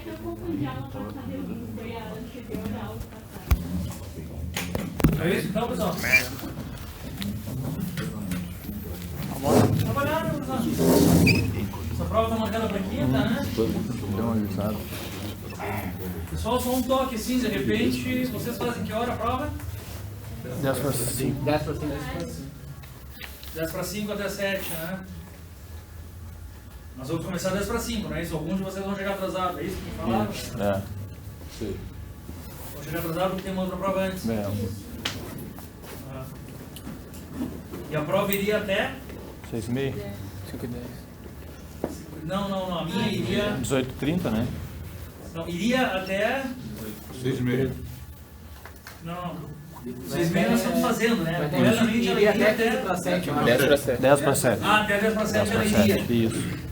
que eu confundi a aula passada, eu vi, foi a anterior à aula passada. É isso então, pessoal? Trabalharam, pessoal. Essa prova tá marcada para quinta, né? Deu uma avisada. Pessoal, só um toque assim, de repente, vocês fazem que hora a prova? 10 para 5. 10 para 5. 10 para 5 até 7, né? Nós vamos começar 10 para 5, não é isso? Alguns de vocês vão chegar atrasados, é isso que me falaram? É. Sim. Vão chegar atrasados porque tem uma outra prova antes. É. Ah. E a prova iria até? 6h30? 5h10. Não, a minha iria... 18h30, né? Não, iria até... 6h30. Não. 6h30 nós estamos fazendo, né? Corretamente ela Iria iria até 15 até... para 7. 10 para 7. 10 para 7. Ah, até 10 para 7 10 ela para iria. 7. Isso.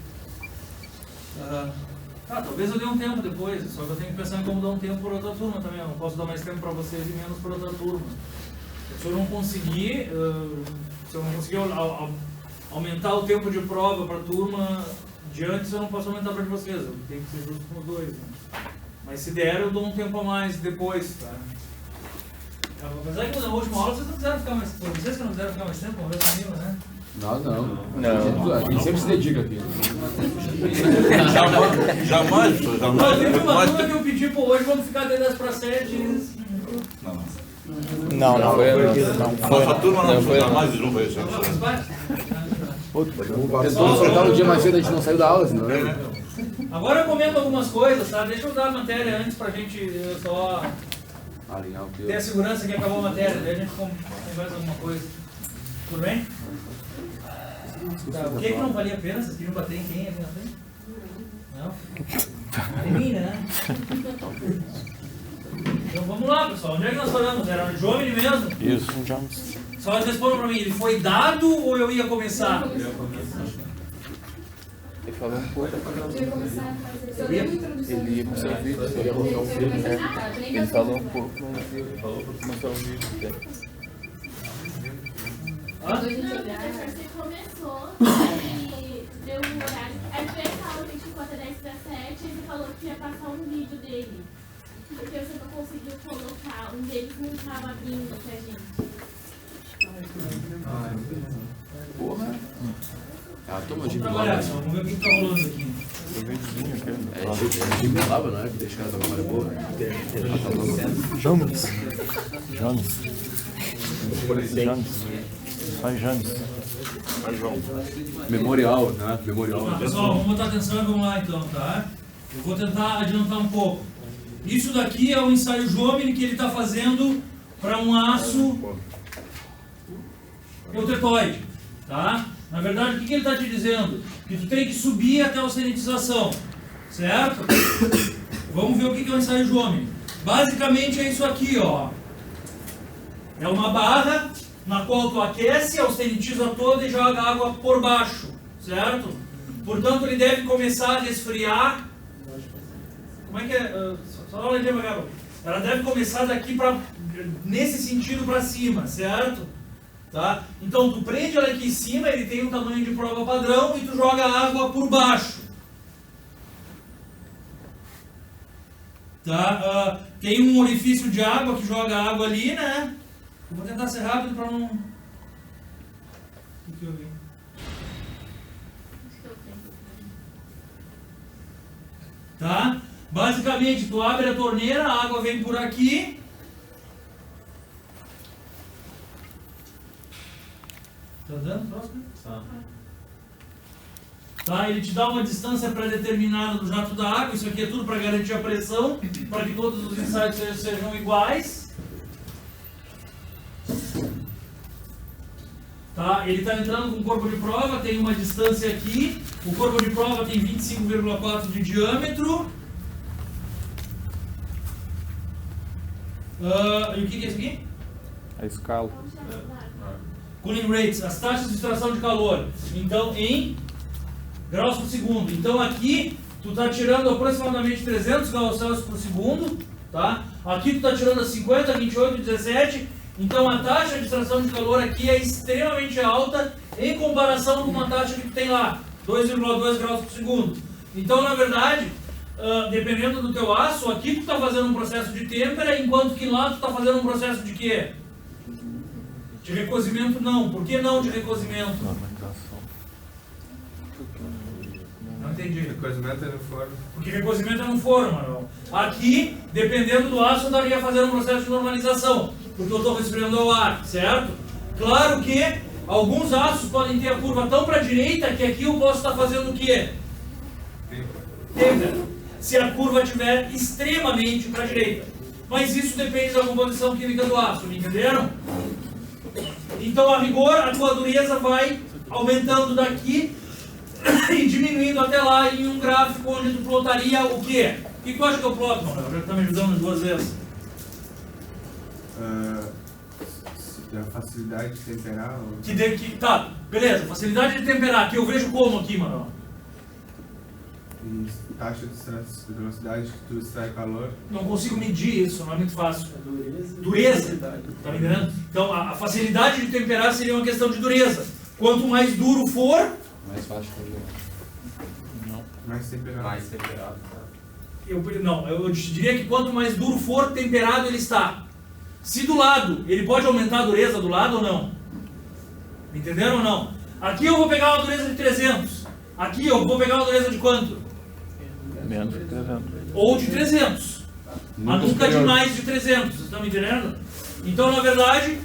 Talvez eu dê um tempo depois, só que eu tenho que pensar em como dar um tempo por outra turma também. Eu não posso dar mais tempo para vocês e menos por outra turma. Se eu não conseguir, aumentar o tempo de prova para a turma de antes, eu não posso aumentar para de vocês. Eu tenho que ser justo com os dois. Né? Mas se der, eu dou um tempo a mais depois, tá? Apesar que na última aula vocês não quiseram ficar mais tempo. Vocês que não quiseram ficar mais tempo, vamos ver comigo, né? Nós não. Não. A gente sempre se dedica aqui. Jamais. Não, teve uma turma que eu pedi para hoje, vamos ficar até 10 para 7. Não foi. Nossa turma não foi jamais não foi isso. Tentou soltar um dia mais cedo, a gente não saiu da aula, senão, né? Agora eu comento algumas coisas, tá? Deixa eu dar a matéria antes pra gente só Alinhar o que ter a segurança que acabou a matéria, daí a gente tem mais alguma coisa. Tudo bem? Tá, o que não valia a pena? Vocês queriam bater em quem aqui na frente? Não? Em mim, né? Então vamos lá, pessoal. Onde é que nós falamos? Era no Jomini mesmo? Isso. Só respondam pra mim, ele foi dado ou eu ia começar? Ele falou um pouco. Ele ia começar o vídeo. Ele falou um pouco, mas ele falou para começar o vídeo. Não, você começou e deu um horário. Aí foi essa aula que a gente ficou até 10 para 7 e ele falou que ia passar um vídeo dele. Porque você não conseguiu colocar, um deles não estava abrindo pra gente. Porra. Ah, toma de Trabalhar, só vamos ver o que tá rolando aqui. É, de melava, não é? Que deixa a memória boa. James. Faz James. Memorial, né? Memorial. Tá, pessoal, vamos botar atenção e vamos lá então, tá? Eu vou tentar adiantar um pouco. Isso daqui é o ensaio Jomini que ele está fazendo para um aço eutetoide, tá? Na verdade, o que ele está te dizendo? Que tu tem que subir até a austenitização, certo? Vamos ver o que é o ensaio Jomini. Basicamente é isso aqui, ó. É uma barra na qual tu aquece, austenitiza toda e joga água por baixo, certo? Portanto, ele deve começar a resfriar. Como é que é? Só dá uma olhadinha, Gabriel. Ela deve começar daqui nesse sentido para cima, certo? Tá? Então tu prende ela aqui em cima, ele tem um tamanho de prova padrão e tu joga a água por baixo. Tá? Tem um orifício de água que joga a água ali, né? Eu vou tentar ser rápido para não... O que eu vi? Tá? Basicamente, tu abre a torneira, a água vem por aqui. Tá dando próximo? Tá, ele te dá uma distância pré-determinada do jato da água. Isso aqui é tudo para garantir a pressão, para que todos os ensaios sejam iguais. Tá, ele está entrando com o corpo de prova, tem uma distância aqui. O corpo de prova tem 25,4 de diâmetro. E o que é isso aqui? A escala. Cooling rates, as taxas de extração de calor. Então, em graus por segundo. Então, aqui, tu está tirando aproximadamente 300 graus Celsius por segundo. Tá? Aqui, tu está tirando a 50, 28, 17. Então, a taxa de extração de calor aqui é extremamente alta em comparação com uma taxa que tu tem lá, 2,2 graus por segundo. Então, na verdade, dependendo do teu aço, aqui tu está fazendo um processo de têmpera, enquanto que lá tu está fazendo um processo de quê? De recozimento não. Por que não de recozimento? Não entendi. Recozimento é no forno. Porque recozimento é no forno, Manuel. Aqui, dependendo do aço, eu estaria fazendo um processo de normalização, porque eu estou resfriando ao ar, certo? Claro que alguns aços podem ter a curva tão para a direita que aqui eu posso estar fazendo o quê? Têmpera. Se a curva estiver extremamente para a direita. Mas isso depende da composição química do aço, me entenderam? Então, a rigor, a tua dureza vai aumentando daqui e diminuindo até lá em um gráfico onde tu plotaria o quê? O que tu acha que eu ploto, Manuel? Já que tá me ajudando 2 vezes. A facilidade de temperar. Tá, beleza. Facilidade de temperar, que eu vejo como aqui, Manuel? E taxa de velocidade que tu extrai calor. Não consigo medir isso, não é muito fácil. Dureza. Tá me entendendo? Então, a facilidade de temperar seria uma questão de dureza. Quanto mais duro for, Mais fácil também. Mais temperado. Mais temperado. eu diria que quanto mais duro for, temperado ele está. Se do lado, ele pode aumentar a dureza do lado ou não? Entenderam ou não? Aqui eu vou pegar uma dureza de 300. Aqui eu vou pegar uma dureza de quanto? Menos de 300. Ou de 300. Mas nunca de mais de 300. Vocês estão me entendendo? Então, na verdade,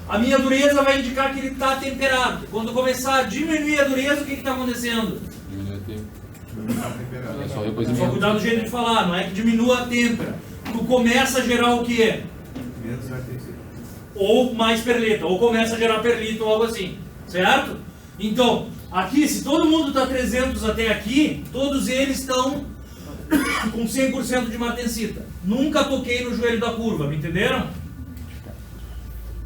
a minha dureza vai indicar que ele está temperado. Quando eu começar a diminuir a dureza, o que está acontecendo? Diminui o tempo. Tá temperado. É só Só recozimento. cuidar do jeito de falar, não é que diminua a têmpera. Tu começa a gerar o quê? Menos vai ter que ser. Ou mais perlita, ou começa a gerar perlita ou algo assim, certo? Então, aqui, se todo mundo está 300 até aqui, todos eles estão com 100% de martensita. Nunca toquei no joelho da curva, me entenderam?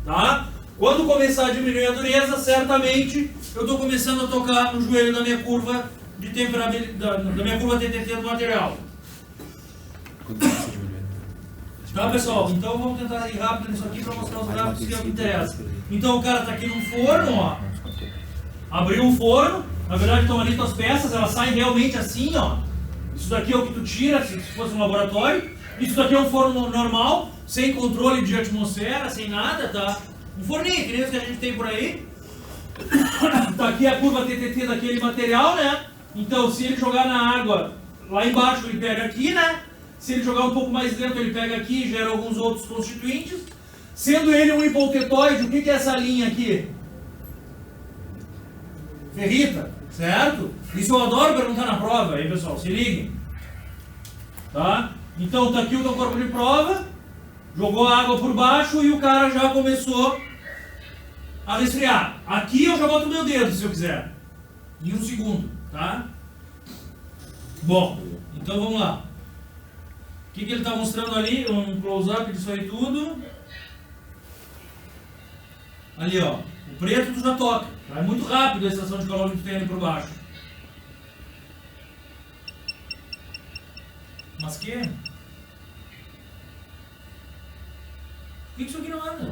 Tá? Quando começar a diminuir a dureza, certamente eu estou começando a tocar no joelho da minha curva de temperabilidade, da minha curva TTT do material. Quando você diminui. Tá, pessoal? Então vamos tentar ir rápido nisso aqui para mostrar os gráficos que é o que interessa. Então o cara está aqui num forno, ó. Abriu um forno, na verdade estão ali tuas peças, elas saem realmente assim, ó. Isso daqui é o que tu tira se fosse um laboratório. Isso daqui é um forno normal, sem controle de atmosfera, sem nada, tá? Um forninho, que nem os que a gente tem por aí. Tá aqui a curva TTT daquele material, né? Então se ele jogar na água lá embaixo, ele pega aqui, né? Se ele jogar um pouco mais dentro, ele pega aqui e gera alguns outros constituintes. Sendo ele um hipotetóide, o que é essa linha aqui? Ferrita, certo? Isso eu adoro perguntar na prova, aí pessoal, se liguem. Tá? Então tá aqui o teu corpo de prova, jogou a água por baixo e o cara já começou a resfriar. Aqui eu já boto meu dedo, se eu quiser. Em 1 segundo, tá? Bom, então vamos lá. O que ele está mostrando ali? Um close-up disso aí tudo. Ali, ó. O preto tu já toca. É muito rápido a estação de calor que tu tem ali por baixo. Mas que? Por que isso aqui não anda?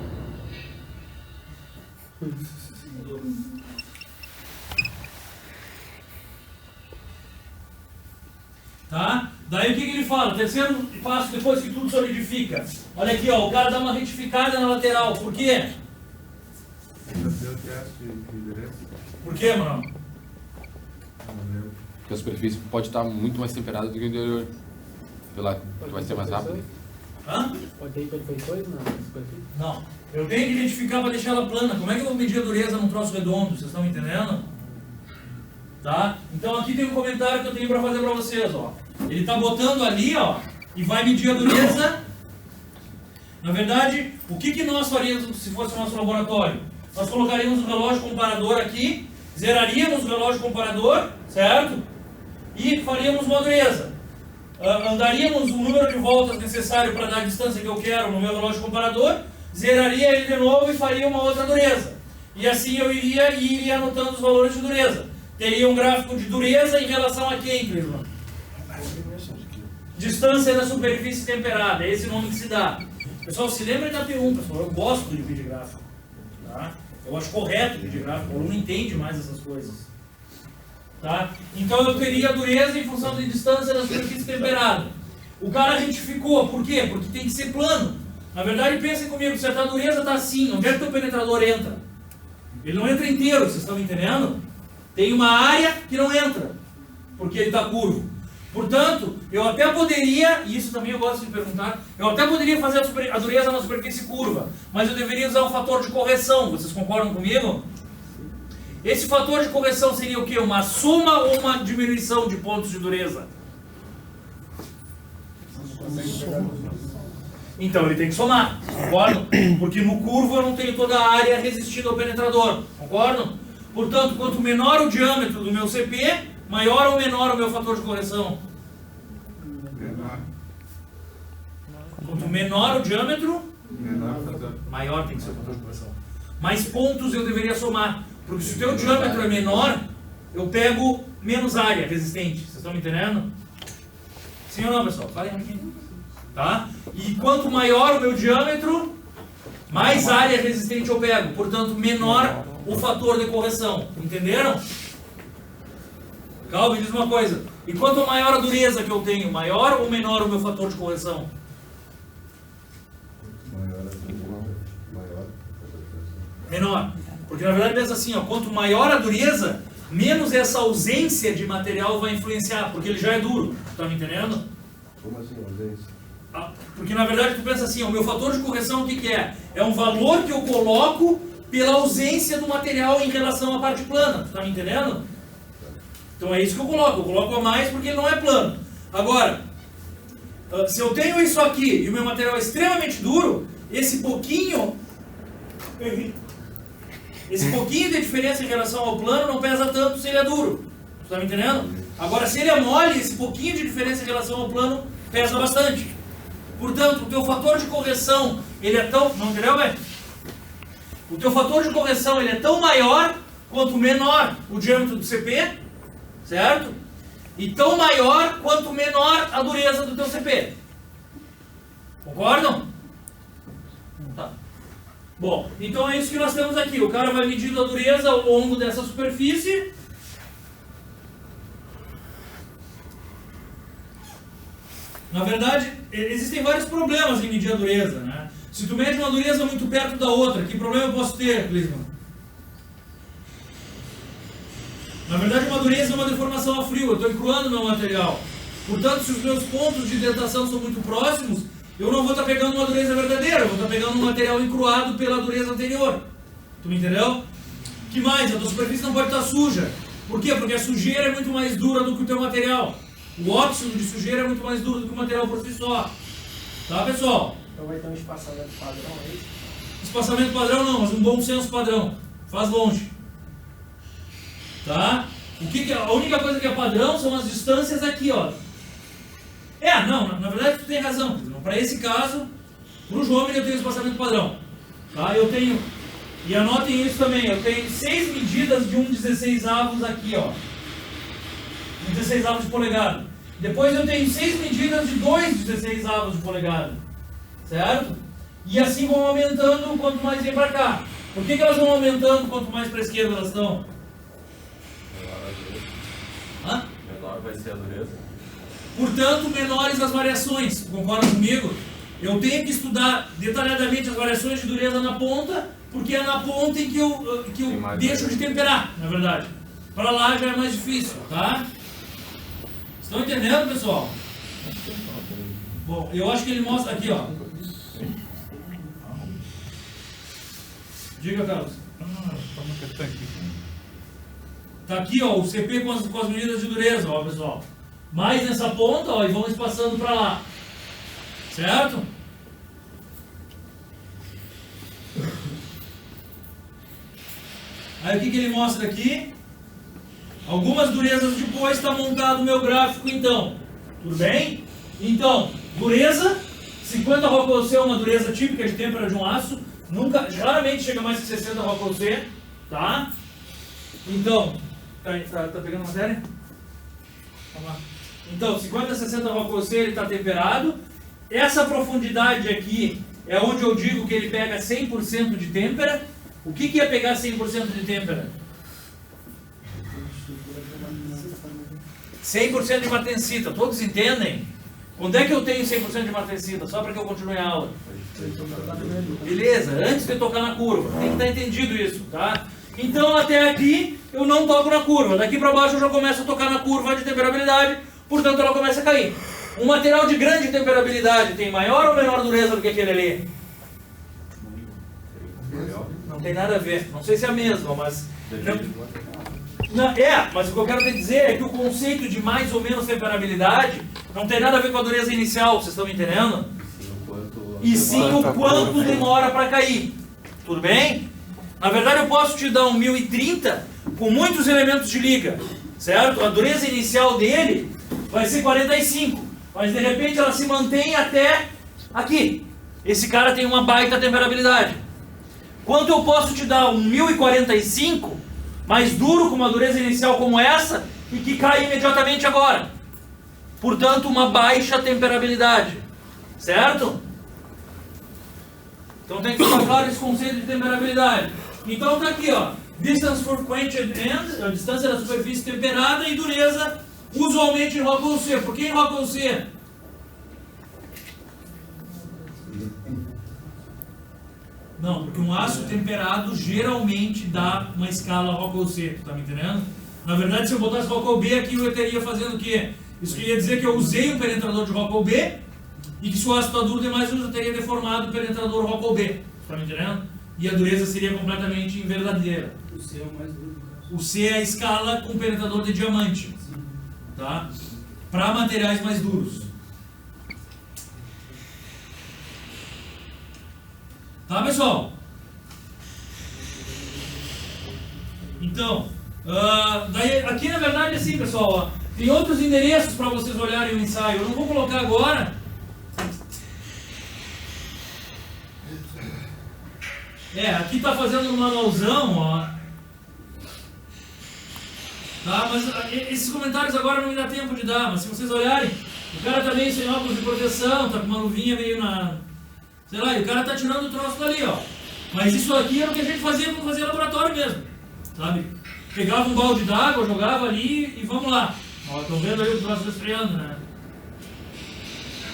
Tá? Daí o que ele fala? O terceiro passo, depois que tudo solidifica. Olha aqui, ó, o cara dá uma retificada na lateral. Por quê? Fazer o teste de dureza. Por quê, mano? Não lembro. Porque a superfície pode estar muito mais temperada do que o interior. Porque vai ser mais rápido. Hã? Pode ter imperfeições na superfície? Não. Eu tenho que identificar para deixar ela plana. Como é que eu vou medir a dureza num troço redondo? Vocês estão me entendendo? Tá? Então aqui tem um comentário que eu tenho para fazer para vocês, ó. Ele está botando ali, ó, e vai medir a dureza. Na verdade, o que nós faríamos se fosse o nosso laboratório? Nós colocaríamos o relógio comparador aqui, zeraríamos o relógio comparador, certo? E faríamos uma dureza. Andaríamos o número de voltas necessário para dar a distância que eu quero no meu relógio comparador, zeraria ele de novo e faria uma outra dureza. E assim eu iria anotando os valores de dureza. Teria um gráfico de dureza em relação a quem, Cleveland? Distância da superfície temperada, é esse o nome que se dá. Pessoal, se lembrem da P1, pessoal, eu gosto de pedir gráfico. Tá? Eu acho correto pedir gráfico, o aluno entende mais essas coisas. Tá? Então eu teria dureza em função da distância da superfície temperada. O cara retificou, por quê? Porque tem que ser plano. Na verdade, pensem comigo, se a dureza está assim, onde é que o penetrador entra? Ele não entra inteiro, vocês estão entendendo? Tem uma área que não entra, porque ele está curvo. Portanto, eu até poderia, e isso também eu gosto de perguntar, eu até poderia fazer a dureza na superfície curva, mas eu deveria usar um fator de correção, vocês concordam comigo? Esse fator de correção seria o quê? Uma soma ou uma diminuição de pontos de dureza? Então ele tem que somar, concordam? Porque no curvo eu não tenho toda a área resistindo ao penetrador, concordam? Portanto, quanto menor o diâmetro do meu CP, maior ou menor o meu fator de correção? Menor. Quanto menor o diâmetro, Menor fator. maior tem que ser o fator de correção. Mais pontos eu deveria somar, porque se o teu diâmetro é menor, eu pego menos área resistente. Vocês estão me entendendo? Sim ou não, pessoal? Falem aqui. Tá? E quanto maior o meu diâmetro, mais área resistente eu pego. Portanto, menor o fator de correção. Entenderam? Calma, me diz uma coisa. E quanto maior a dureza que eu tenho, maior ou menor o meu fator de correção? Menor. Porque na verdade pensa assim, ó, quanto maior a dureza, menos essa ausência de material vai influenciar, porque ele já é duro. Tá me entendendo? Como assim, ausência? Porque na verdade tu pensa assim, ó, o meu fator de correção o que que é? É um valor que eu coloco pela ausência do material em relação à parte plana. Tu tá me entendendo? Então é isso que eu coloco a mais porque ele não é plano. Agora, se eu tenho isso aqui e o meu material é extremamente duro, esse pouquinho de diferença em relação ao plano não pesa tanto se ele é duro. Tu tá me entendendo? Agora, se ele é mole, esse pouquinho de diferença em relação ao plano pesa bastante. Portanto, o teu fator de correção, ele é tão... Não entendeu, velho? O teu fator de correção, ele é tão maior quanto menor o diâmetro do CP, certo? E tão maior quanto menor a dureza do teu CP. Concordam? Tá. Bom, então é isso que nós temos aqui. O cara vai medindo a dureza ao longo dessa superfície. Na verdade, existem vários problemas em medir a dureza, né? Se tu mede uma dureza muito perto da outra, que problema eu posso ter, Clisman? Na verdade, uma dureza é uma deformação a frio, eu estou encruando meu material. Portanto, se os meus pontos de dentação são muito próximos, eu não vou estar pegando uma dureza verdadeira, eu vou estar pegando um material encruado pela dureza anterior. Tu me entendeu? Que mais? A tua superfície não pode estar suja. Por quê? Porque a sujeira é muito mais dura do que o teu material. O óxido de sujeira é muito mais duro do que o material por si só. Tá, pessoal? Então vai ter um espaçamento padrão, é isso? Espaçamento padrão não, mas um bom senso padrão. Faz longe. Tá? A única coisa que é padrão são as distâncias aqui, ó. Não, na verdade tu tem razão. Para esse caso, para o João eu tenho espaçamento padrão. Tá? Eu tenho, e anotem isso também, eu tenho 6 medidas de 1/16 aqui, ó. 1/16 de polegada. Depois eu tenho 6 medidas de 2/16 de polegada. Certo? E assim vão aumentando quanto mais vem para cá. Por que elas vão aumentando quanto mais para a esquerda elas estão? Hã? Menor vai ser a dureza. Portanto, menores as variações. Concordam comigo? Eu tenho que estudar detalhadamente as variações de dureza na ponta, porque é na ponta em que eu deixo de temperar, na verdade. Para lá já é mais difícil, tá? Estão entendendo, pessoal? Bom, eu acho que ele mostra aqui, ó. Diga, Carlos. Tá aqui, ó, o CP com as medidas de dureza, ó, pessoal. Mais nessa ponta, ó, e vão espaçando para lá. Certo? Aí o que ele mostra aqui? Algumas durezas depois está montado o meu gráfico, então. Tudo bem? Então, dureza, 50 Rococê é uma dureza típica de têmpera de um aço. Raramente chega mais que 60 Rococê, tá? Então, tá pegando a matéria? Vamos lá. Então, 50 a 60 Rococê ele está temperado. Essa profundidade aqui é onde eu digo que ele pega 100% de têmpera. O que é pegar 100% de têmpera? 100% de martensita, todos entendem? Quando é que eu tenho 100% de martensita? Só para que eu continue a aula. Beleza, antes de tocar na curva. Tem que estar entendido isso, tá? Então até aqui eu não toco na curva. Daqui para baixo eu já começo a tocar na curva de temperabilidade, portanto ela começa a cair. Um material de grande temperabilidade tem maior ou menor dureza do que aquele ali? Não tem nada a ver. Não sei se é a mesma, mas... mas o que eu quero te dizer é que o conceito de mais ou menos temperabilidade não tem nada a ver com a dureza inicial, vocês estão me entendendo? E sim o quanto demora para cair. Tudo bem? Na verdade eu posso te dar um 1030 com muitos elementos de liga, certo? A dureza inicial dele vai ser 45, mas de repente ela se mantém até aqui. Esse cara tem uma baita temperabilidade. Quanto eu posso te dar um 1045 mais duro, com uma dureza inicial como essa, e que cai imediatamente agora. Portanto, uma baixa temperabilidade. Certo? Então tem que ficar claro esse conceito de temperabilidade. Então está aqui, ó. Distance for quenched end, a distância da superfície temperada, e dureza, usualmente em Rockwell C. Por que em Rockwell C? Não, porque um aço temperado geralmente dá uma escala Rockwell C, tu tá me entendendo? Na verdade, se eu botasse Rockwell B aqui, eu teria fazendo o quê? Isso queria dizer que eu usei um penetrador de Rockwell B, e que se o aço está duro demais, eu teria deformado o penetrador Rockwell B, tu tá me entendendo? E a dureza seria completamente inverdadeira. O C é o mais duro. O C é a escala com penetrador de diamante, tá? Para materiais mais duros. Tá, pessoal? Então, daí, aqui na verdade assim, pessoal, ó, tem outros endereços para vocês olharem o ensaio. Eu não vou colocar agora. Aqui tá fazendo um manualzão, ó. Tá, mas esses comentários agora não me dá tempo de dar, mas se vocês olharem, o cara tá meio sem óculos de proteção, tá com uma luvinha meio na... Sei lá, e o cara tá tirando o troço dali, ó. Mas isso aqui era o que a gente fazia quando fazia laboratório mesmo, sabe? Pegava um balde d'água, jogava ali e vamos lá. Ó, estão vendo aí o troço resfriando, né?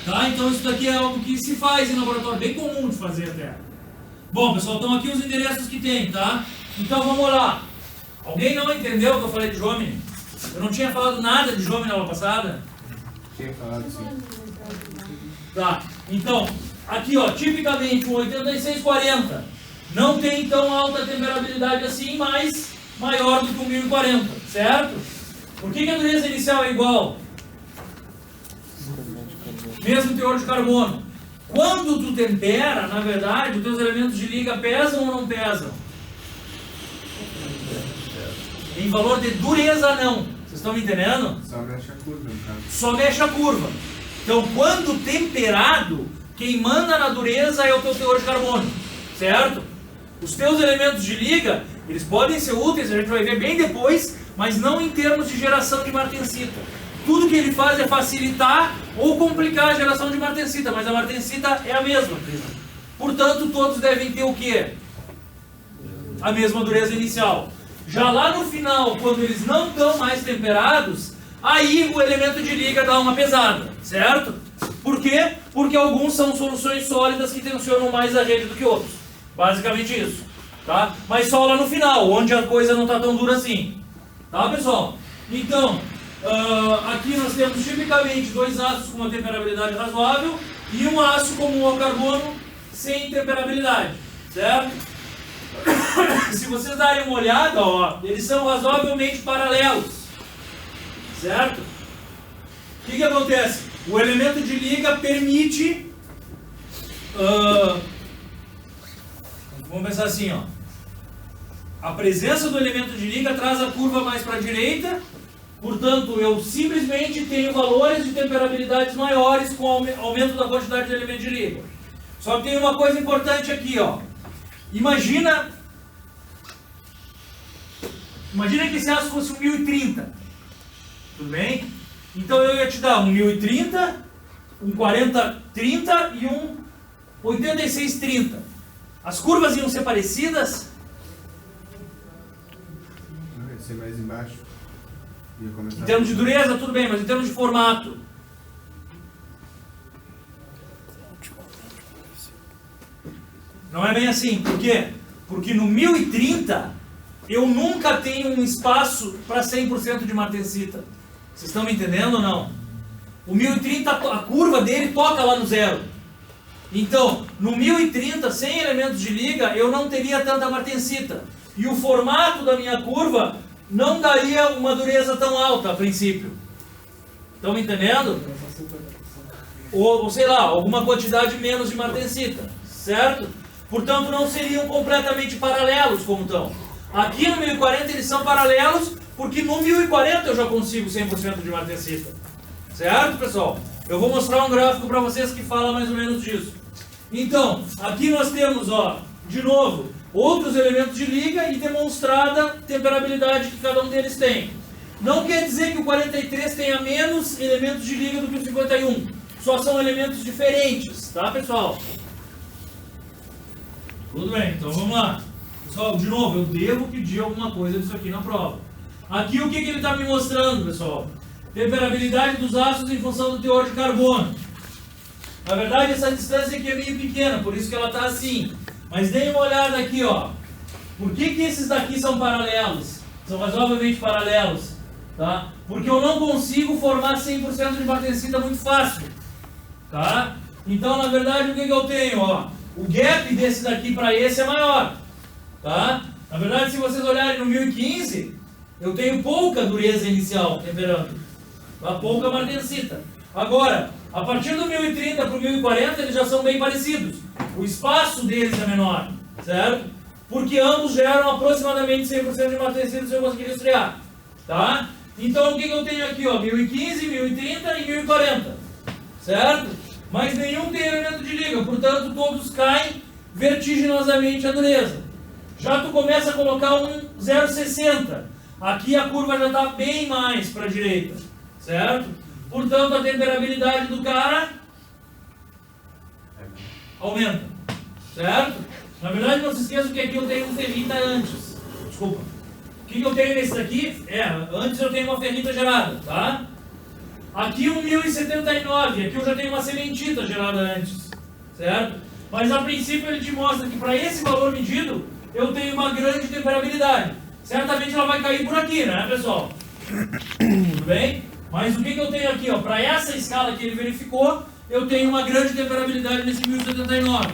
Tá, então isso daqui é algo que se faz em laboratório, bem comum de fazer até. Bom, pessoal, estão aqui os endereços que tem, tá? Então vamos lá. Alguém não entendeu o que eu falei de Jomini? Eu não tinha falado nada de Jomini na aula passada? Tinha falado sim. Tá, então... Aqui, ó, tipicamente um 8640 não tem tão alta temperabilidade assim, mas maior do que um 1040, certo? Por que a dureza inicial é igual? Mesmo teor de carbono. Quando tu tempera, na verdade, os teus elementos de liga pesam ou não pesam? Em valor de dureza, não. Vocês estão me entendendo? Só mexe a curva, no caso. Só mexe a curva. Então, quando temperado, quem manda na dureza é o teu teor de carbono, certo? Os teus elementos de liga, eles podem ser úteis, a gente vai ver bem depois, mas não em termos de geração de martensita. Tudo que ele faz é facilitar ou complicar a geração de martensita, mas a martensita é a mesma. Portanto, todos devem ter o quê? A mesma dureza inicial. Já lá no final, quando eles não estão mais temperados, aí o elemento de liga dá uma pesada, certo? Por quê? Porque alguns são soluções sólidas que tensionam mais a rede do que outros. Basicamente isso. Tá? Mas só lá no final, onde a coisa não está tão dura assim. Tá, pessoal? Então, aqui nós temos tipicamente dois aços com uma temperabilidade razoável e um aço comum ao carbono sem temperabilidade. Certo? Se vocês darem uma olhada, ó, eles são razoavelmente paralelos. Certo? O que acontece? O elemento de liga permite... vamos pensar assim, ó. A presença do elemento de liga traz a curva mais para a direita, portanto, eu simplesmente tenho valores de temperabilidades maiores com o aumento da quantidade de elemento de liga. Só que tem uma coisa importante aqui, ó. Imagina que esse aço fosse um 1030. Tudo bem? Então eu ia te dar um 1030, um 4030 e um 8630. As curvas iam ser parecidas? Vai ser mais embaixo. Ia começar Em termos de dureza, tudo bem, mas em termos de formato. Não é bem assim. Por quê? Porque no 1030 eu nunca tenho um espaço para 100% de martensita. Vocês estão me entendendo ou não? O 1030, a curva dele toca lá no zero. Então, no 1030, sem elementos de liga, eu não teria tanta martensita. E o formato da minha curva não daria uma dureza tão alta a princípio. Estão me entendendo? Ou sei lá, alguma quantidade menos de martensita. Certo? Portanto, não seriam completamente paralelos como estão. Aqui no 1040 eles são paralelos, porque no 1040 eu já consigo 100% de martensita. Certo, pessoal? Eu vou mostrar um gráfico para vocês que fala mais ou menos disso. Então, aqui nós temos, ó, de novo, outros elementos de liga e demonstrada a temperabilidade que cada um deles tem. Não quer dizer que o 43 tenha menos elementos de liga do que o 51. Só são elementos diferentes, tá, pessoal? Tudo bem, então vamos lá. Pessoal, de novo, eu devo pedir alguma coisa disso aqui na prova. Aqui o que ele está me mostrando, pessoal? Temperabilidade dos ácidos em função do teor de carbono. Na verdade, essa distância aqui é meio pequena, por isso que ela está assim. Mas deem uma olhada aqui, ó. Por que esses daqui são paralelos? São razoavelmente paralelos, tá? Porque eu não consigo formar 100% de martensita muito fácil, tá? Então, na verdade, o que eu tenho, ó? O gap desse daqui para esse é maior, tá? Na verdade, se vocês olharem no 1015, eu tenho pouca dureza inicial temperando, tá? Pouca martensita. Agora, a partir do 1030 para o 1040, eles já são bem parecidos. O espaço deles é menor, certo? Porque ambos geram aproximadamente 100% de martensita se eu conseguir estrear, tá? Então, o que eu tenho aqui, ó? 1015, 1030 e 1040, certo? Mas nenhum tem elemento de liga, portanto todos caem vertiginosamente a dureza. Já tu começa a colocar um 0,60. Aqui a curva já está bem mais para a direita, certo? Portanto a temperabilidade do cara aumenta, certo? Na verdade não se esqueça que aqui eu tenho um ferrita antes. Desculpa. O que eu tenho nesse daqui? Antes eu tenho uma ferrita gerada, tá? Aqui um 1079, aqui eu já tenho uma sementita gerada antes, certo? Mas a princípio ele te mostra que para esse valor medido, eu tenho uma grande temperabilidade. Certamente ela vai cair por aqui, né, pessoal? Tudo bem? Mas o que eu tenho aqui, ó? Para essa escala que ele verificou, eu tenho uma grande temperabilidade nesse 1079.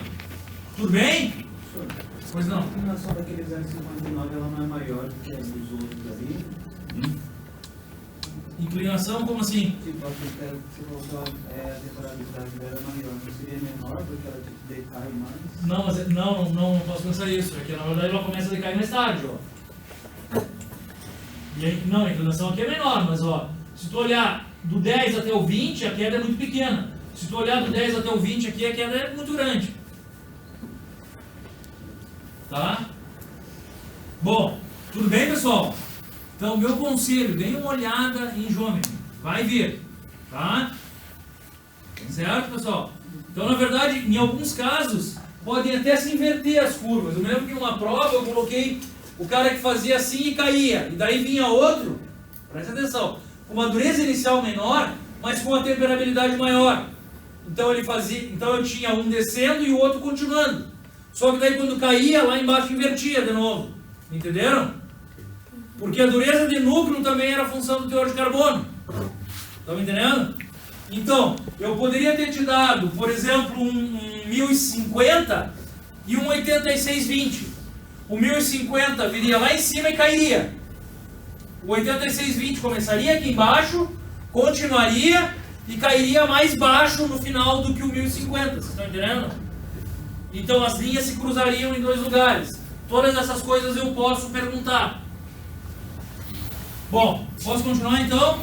Tudo bem? Pois não. A inclinação daquele 0,59 ela não é maior do que as dos outros ali? Inclinação, como assim? Tipo, aquele que você colocou, a temperabilidade dela é maior, não seria menor porque ela tipo, decai mais? Não, mas não posso pensar isso. É que na verdade ela começa a decair mais tarde, ó. E aí, não, a inclinação aqui é menor, mas ó, se tu olhar do 10 até o 20, a queda é muito pequena. Se tu olhar do 10 até o 20 aqui, a queda é muito grande. Tá? Bom, tudo bem, pessoal? Então, meu conselho, deem uma olhada em geômetro. Vai vir. Tá? Certo, pessoal? Então, na verdade, em alguns casos, podem até se inverter as curvas. Eu me lembro que em uma prova eu coloquei o cara que fazia assim e caía. E daí vinha outro, presta atenção, com uma dureza inicial menor, mas com uma temperabilidade maior. Então, então eu tinha um descendo e o outro continuando. Só que daí quando caía, lá embaixo invertia de novo. Entenderam? Porque a dureza de núcleo também era função do teor de carbono. Estão me entendendo? Então, eu poderia ter te dado, por exemplo, um 1050 e um 8620. O 1050 viria lá em cima e cairia. O 8620 começaria aqui embaixo, continuaria e cairia mais baixo no final do que o 1050. Vocês estão entendendo? Então as linhas se cruzariam em dois lugares. Todas essas coisas eu posso perguntar. Bom, posso continuar então?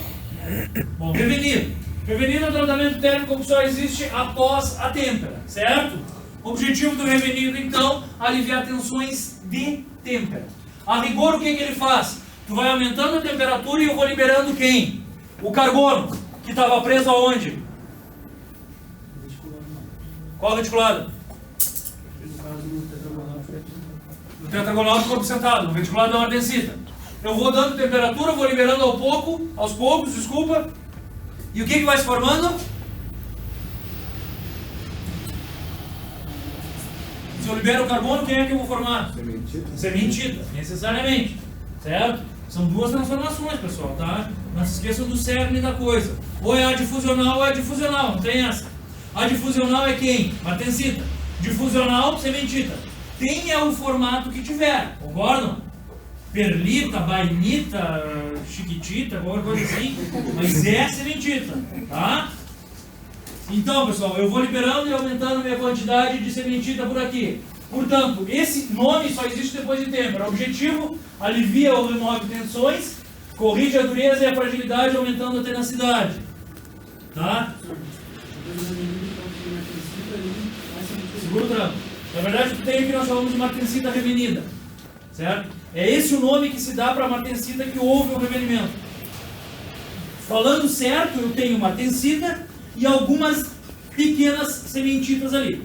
Bom, prevenir. Prevenir é um tratamento térmico que só existe após a têmpera, certo? O objetivo do revenido, então, aliviar tensões de têmpera. A rigor, o que ele faz? Tu vai aumentando a temperatura e eu vou liberando quem? O carbono, que estava preso aonde? Qual reticulado? No tetragonal do corpo sentado, no reticulado da martensita. eu vou dando temperatura, vou liberando aos poucos, desculpa. E o que vai se formando? Se eu libero o carbono, quem é que eu vou formar? Sementita, necessariamente. Certo? São duas transformações, pessoal, tá? Não se esqueçam do cerne da coisa. Ou é adifusional ou é difusional, não tem essa. Adifusional é quem? Martensita. Difusional, sementita. Tenha o formato que tiver, concordam? Perlita, bainita, chiquitita, qualquer coisa assim, mas é sementita, tá? Então, pessoal, eu vou liberando e aumentando minha quantidade de sementita por aqui. Portanto, esse nome só existe depois de tempo. O objetivo, alivia ou remove tensões, corrige a dureza e a fragilidade, aumentando a tenacidade. Tá? Segura o tranco. Na verdade, tu tem o que nós chamamos de martensita revenida. Certo? É esse o nome que se dá para a martensita que houve o revenimento. Falando certo, eu tenho martensita e algumas pequenas sementitas ali.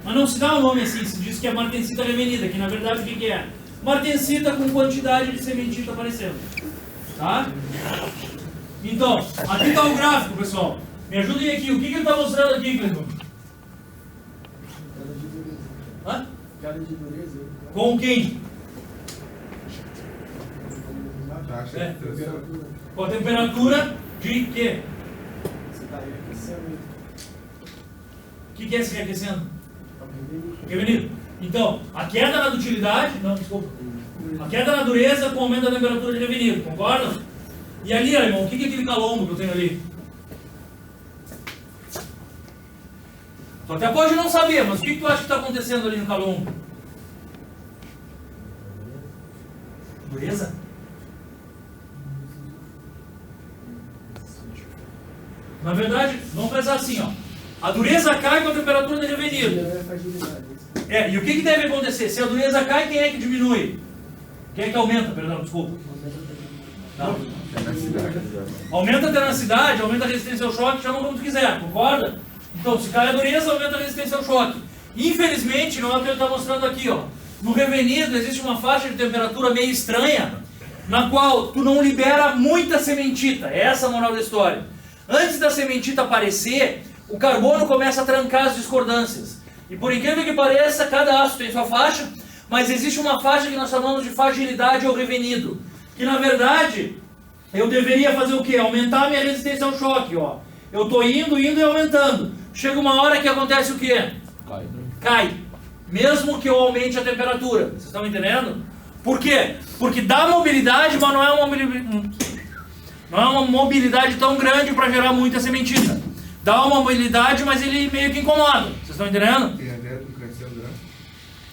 Mas não se dá o nome assim, se diz que é martensita revenida, que na verdade o que é? Martensita com quantidade de sementita aparecendo. Tá? Então, aqui está o gráfico, pessoal. Me ajudem aqui. O que ele está mostrando aqui, Cleiton? Hã? Com quem? É. Com a temperatura de quê? Você está reaquecendo. O que é esse reaquecendo? Revenido. Então, a queda na dutilidade, não, desculpa. A queda na dureza com o aumento da temperatura de revenido, concordam? E ali, irmão, o que é aquele calombo que eu tenho ali? Tu até pode não saber, mas o que tu acha que está acontecendo ali no calombo? Dureza? Na verdade, vamos pensar assim, ó. A dureza cai com a temperatura de revenido. E o que deve acontecer? Se a dureza cai, quem é que diminui? Quem é que aumenta? Perdão, desculpa. Não. Aumenta a tenacidade, aumenta a resistência ao choque, chama como tu quiser, concorda? Então, se cai a dureza, aumenta a resistência ao choque. Infelizmente, não é o que ele está mostrando aqui, ó. No revenido existe uma faixa de temperatura meio estranha, na qual tu não libera muita sementita. Essa é a moral da história. Antes da sementita aparecer, o carbono começa a trancar as discordâncias. E por incrível que pareça, cada aço tem sua faixa, mas existe uma faixa que nós chamamos de fragilidade ou revenido. Que na verdade, eu deveria fazer o quê? Aumentar a minha resistência ao choque, ó. Eu estou indo e aumentando. Chega uma hora que acontece o quê? Cai. Mesmo que eu aumente a temperatura. Vocês estão entendendo? Por quê? Porque dá mobilidade, mas não é uma mobilidade tão grande para gerar muita sementita. Dá uma mobilidade, mas ele meio que incomoda. Vocês estão entendendo? Tem a ideia do crescimento de grão?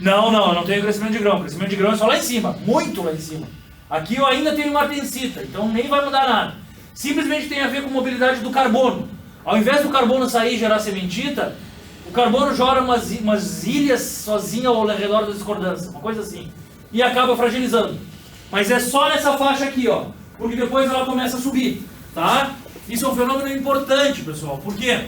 Não, eu não tenho crescimento de grão. O crescimento de grão é só lá em cima, muito lá em cima. Aqui eu ainda tenho martensita, então nem vai mudar nada. Simplesmente tem a ver com mobilidade do carbono. Ao invés do carbono sair e gerar sementita, o carbono joga umas ilhas sozinha ao redor da discordância, uma coisa assim. E acaba fragilizando. Mas é só nessa faixa aqui, ó. Porque depois ela começa a subir, tá? Isso é um fenômeno importante, pessoal. Por quê?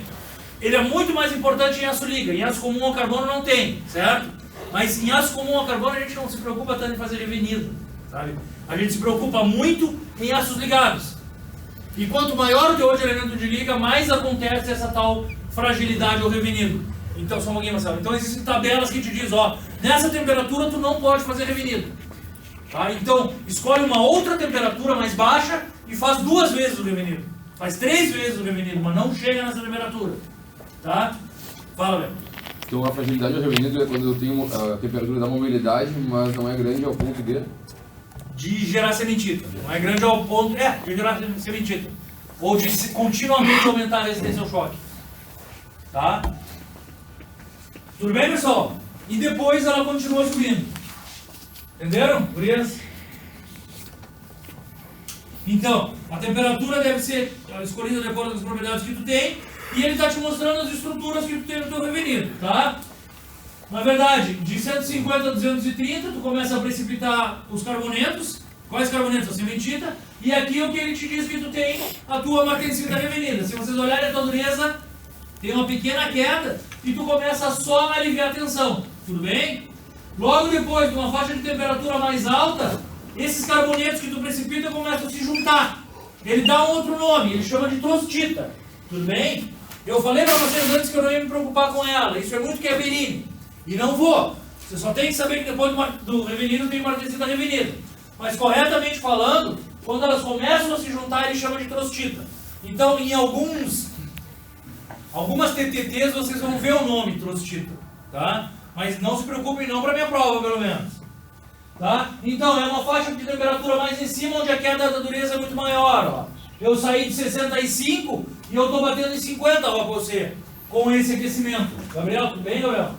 Ele é muito mais importante em aço liga. Em aço comum ao carbono não tem, certo? Mas em aço comum ao carbono a gente não se preocupa tanto em fazer revenido, sabe? A gente se preocupa muito em aços ligados. E quanto maior o teor de elemento de liga, mais acontece essa tal fragilidade ou revenido. Então, só um pouquinho, Marcelo. Então existem tabelas que te dizem, ó, nessa temperatura tu não pode fazer revenido. Tá? Então, escolhe uma outra temperatura mais baixa e faz 2 vezes o revenido. Faz 3 vezes o revenido, mas não chega nessa temperatura. Tá? Fala, velho. Então a fragilidade do revenido é quando eu tenho a temperatura da mobilidade, mas não é grande ao ponto de gerar sementita. Não é grande ao ponto de gerar sementita. Ou de continuamente aumentar a resistência ao choque. Tá? Tudo bem, pessoal? E depois ela continua subindo. Entenderam? Gurias? Então, a temperatura deve ser escolhida de acordo com as propriedades que tu tem. E ele está te mostrando as estruturas que tu tem no teu revenido, tá? Na verdade, de 150 a 230, tu começa a precipitar os carbonetos. Quais carbonetos? A sementita. E aqui é o que ele te diz que tu tem a tua martensita revenida. Se vocês olharem a tua dureza, tem uma pequena queda e tu começa só a aliviar a tensão. Tudo bem? Logo depois, de uma faixa de temperatura mais alta, esses carbonetos que tu precipita começam a se juntar. Ele dá um outro nome, ele chama de trostita. Tudo bem? Eu falei para vocês antes que eu não ia me preocupar com ela. Isso é muito Keverini. E não vou. Você só tem que saber que depois do revenino tem martensita revenida. Mas corretamente falando, quando elas começam a se juntar, ele chama de trostita. Então, em algumas TTTs vocês vão ver o nome trostita. Tá? Mas não se preocupem não para minha prova, pelo menos. Tá? Então, é uma faixa de temperatura mais em cima, onde a queda da dureza é muito maior. Ó. Eu saí de 65 e eu estou batendo em 50, ó, você, com esse aquecimento. Gabriel, tudo bem, Gabriel?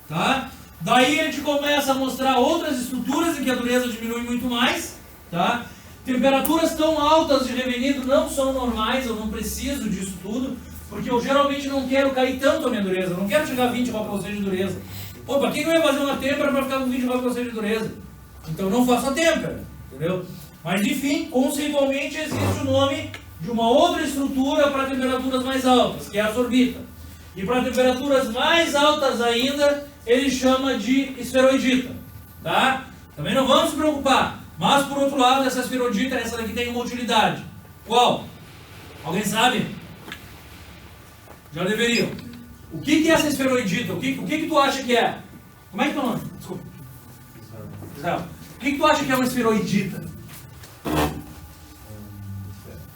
Tá? Daí a gente começa a mostrar outras estruturas em que a dureza diminui muito mais. Tá? Temperaturas tão altas de revenido não são normais, eu não preciso disso tudo, porque eu geralmente não quero cair tanto a minha dureza, eu não quero chegar a 20 kPa de dureza. Pô, para que eu ia fazer uma têmpera para ficar com 20 kPa de dureza? Então não faço a têmpera, entendeu? Mas enfim, conceitualmente existe o nome de uma outra estrutura para temperaturas mais altas, que é a sorbita. E para temperaturas mais altas ainda, ele chama de esferoidita. Tá? Também não vamos se preocupar. Mas por outro lado, essa esferoidita, essa daqui tem uma utilidade. Qual? Alguém sabe? Já deveriam. O que é essa esferoidita? O que tu acha que é? Como é que é o nome? Desculpa. Israel. O que tu acha que é uma esferoidita?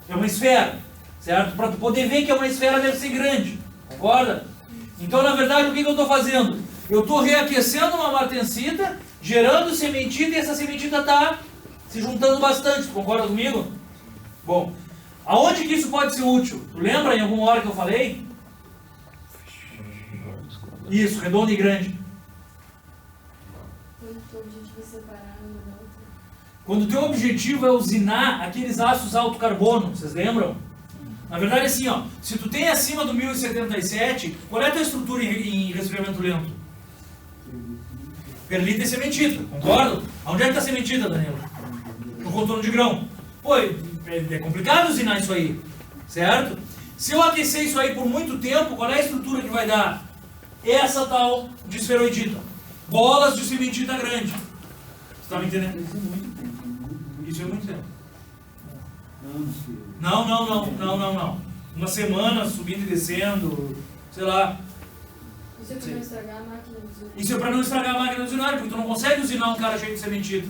É uma esfera, certo? Para tu poder ver que é uma esfera deve ser grande, concorda? Então, na verdade, o que eu estou fazendo? Eu estou reaquecendo uma martensita, gerando sementita, e essa sementita está se juntando bastante, tu concorda comigo? Bom, aonde que isso pode ser útil? Tu lembra em alguma hora que eu falei? Isso, redondo e grande. Quando o teu objetivo é usinar aqueles aços alto carbono, vocês lembram? Na verdade, assim, ó, se tu tem acima do 1077, qual é a tua estrutura em resfriamento lento? Perlita e sementita, concordo? Onde é que está a sementita, Danilo? No contorno de grão. Pô, é complicado usinar isso aí, certo? Se eu aquecer isso aí por muito tempo, qual é a estrutura que vai dar? Essa tal de esferoidita. Bolas de sementita grande. Você está me entendendo? Isso é muito tempo. Não. Uma semana subindo e descendo, sei lá. Isso é para não estragar a máquina do usinário. Isso é para não estragar a máquina do usinário, porque tu não consegue usinar um cara cheio de sementita.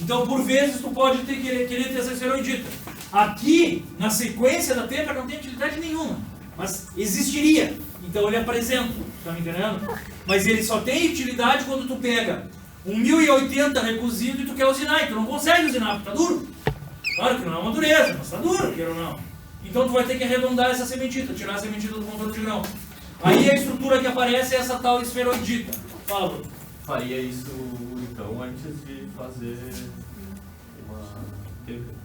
Então, por vezes, tu pode querer ter essa esferoidita. Aqui, na sequência da têmpera, não tem utilidade nenhuma. Mas existiria. Então ele apresenta, tá me entendendo? Mas ele só tem utilidade quando tu pega um 1080 recozido e tu quer usinar, e tu não consegue usinar, porque tá duro. Claro que não é uma dureza, mas tá duro, queira ou não. Então tu vai ter que arredondar essa sementita, tirar a sementita do contorno de grão. Aí a estrutura que aparece é essa tal esferoidita. Fala, Bruno. Faria isso, então, antes de fazer uma têmpera.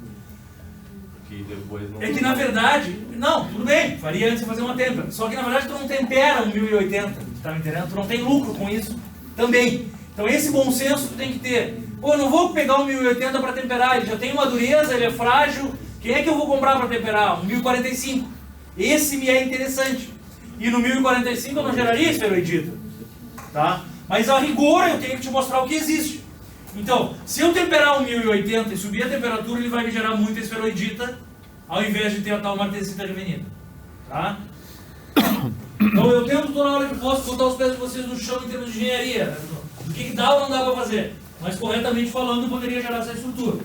Porque depois não... É que na verdade, não, tudo bem, faria antes de fazer uma têmpera. Só que na verdade tu não tempera um 1080, tá me entendendo? Tu não tem lucro com isso também. Então esse bom senso tu tem que ter. Pô, eu não vou pegar um 1080 para temperar, ele já tem uma dureza, ele é frágil. Quem é que eu vou comprar para temperar? Um 1045. Esse me é interessante. E no 1045 eu não geraria esferoidita. Tá? Mas a rigor eu tenho que te mostrar o que existe. Então, se eu temperar um 1080 e subir a temperatura, ele vai me gerar muita esferoidita, ao invés de ter a tal martensita revenida. Tá? Então eu tento toda hora que posso botar os pés de vocês no chão em termos de engenharia. Né? Do que dá ou não dá para fazer. Mas corretamente falando, poderia gerar essa estrutura.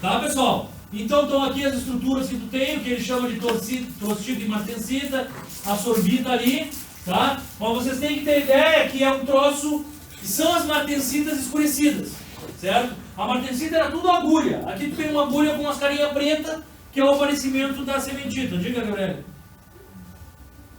Tá, pessoal? Então estão aqui as estruturas que tu tem, o que ele chama de trostita e martensita, a sorbita ali, tá? Mas vocês têm que ter ideia que é um troço, que são as martensitas escurecidas, certo? A martensita era tudo agulha. Aqui tu tem uma agulha com umas carinhas pretas, que é o aparecimento da sementita. Diga, Gabriel.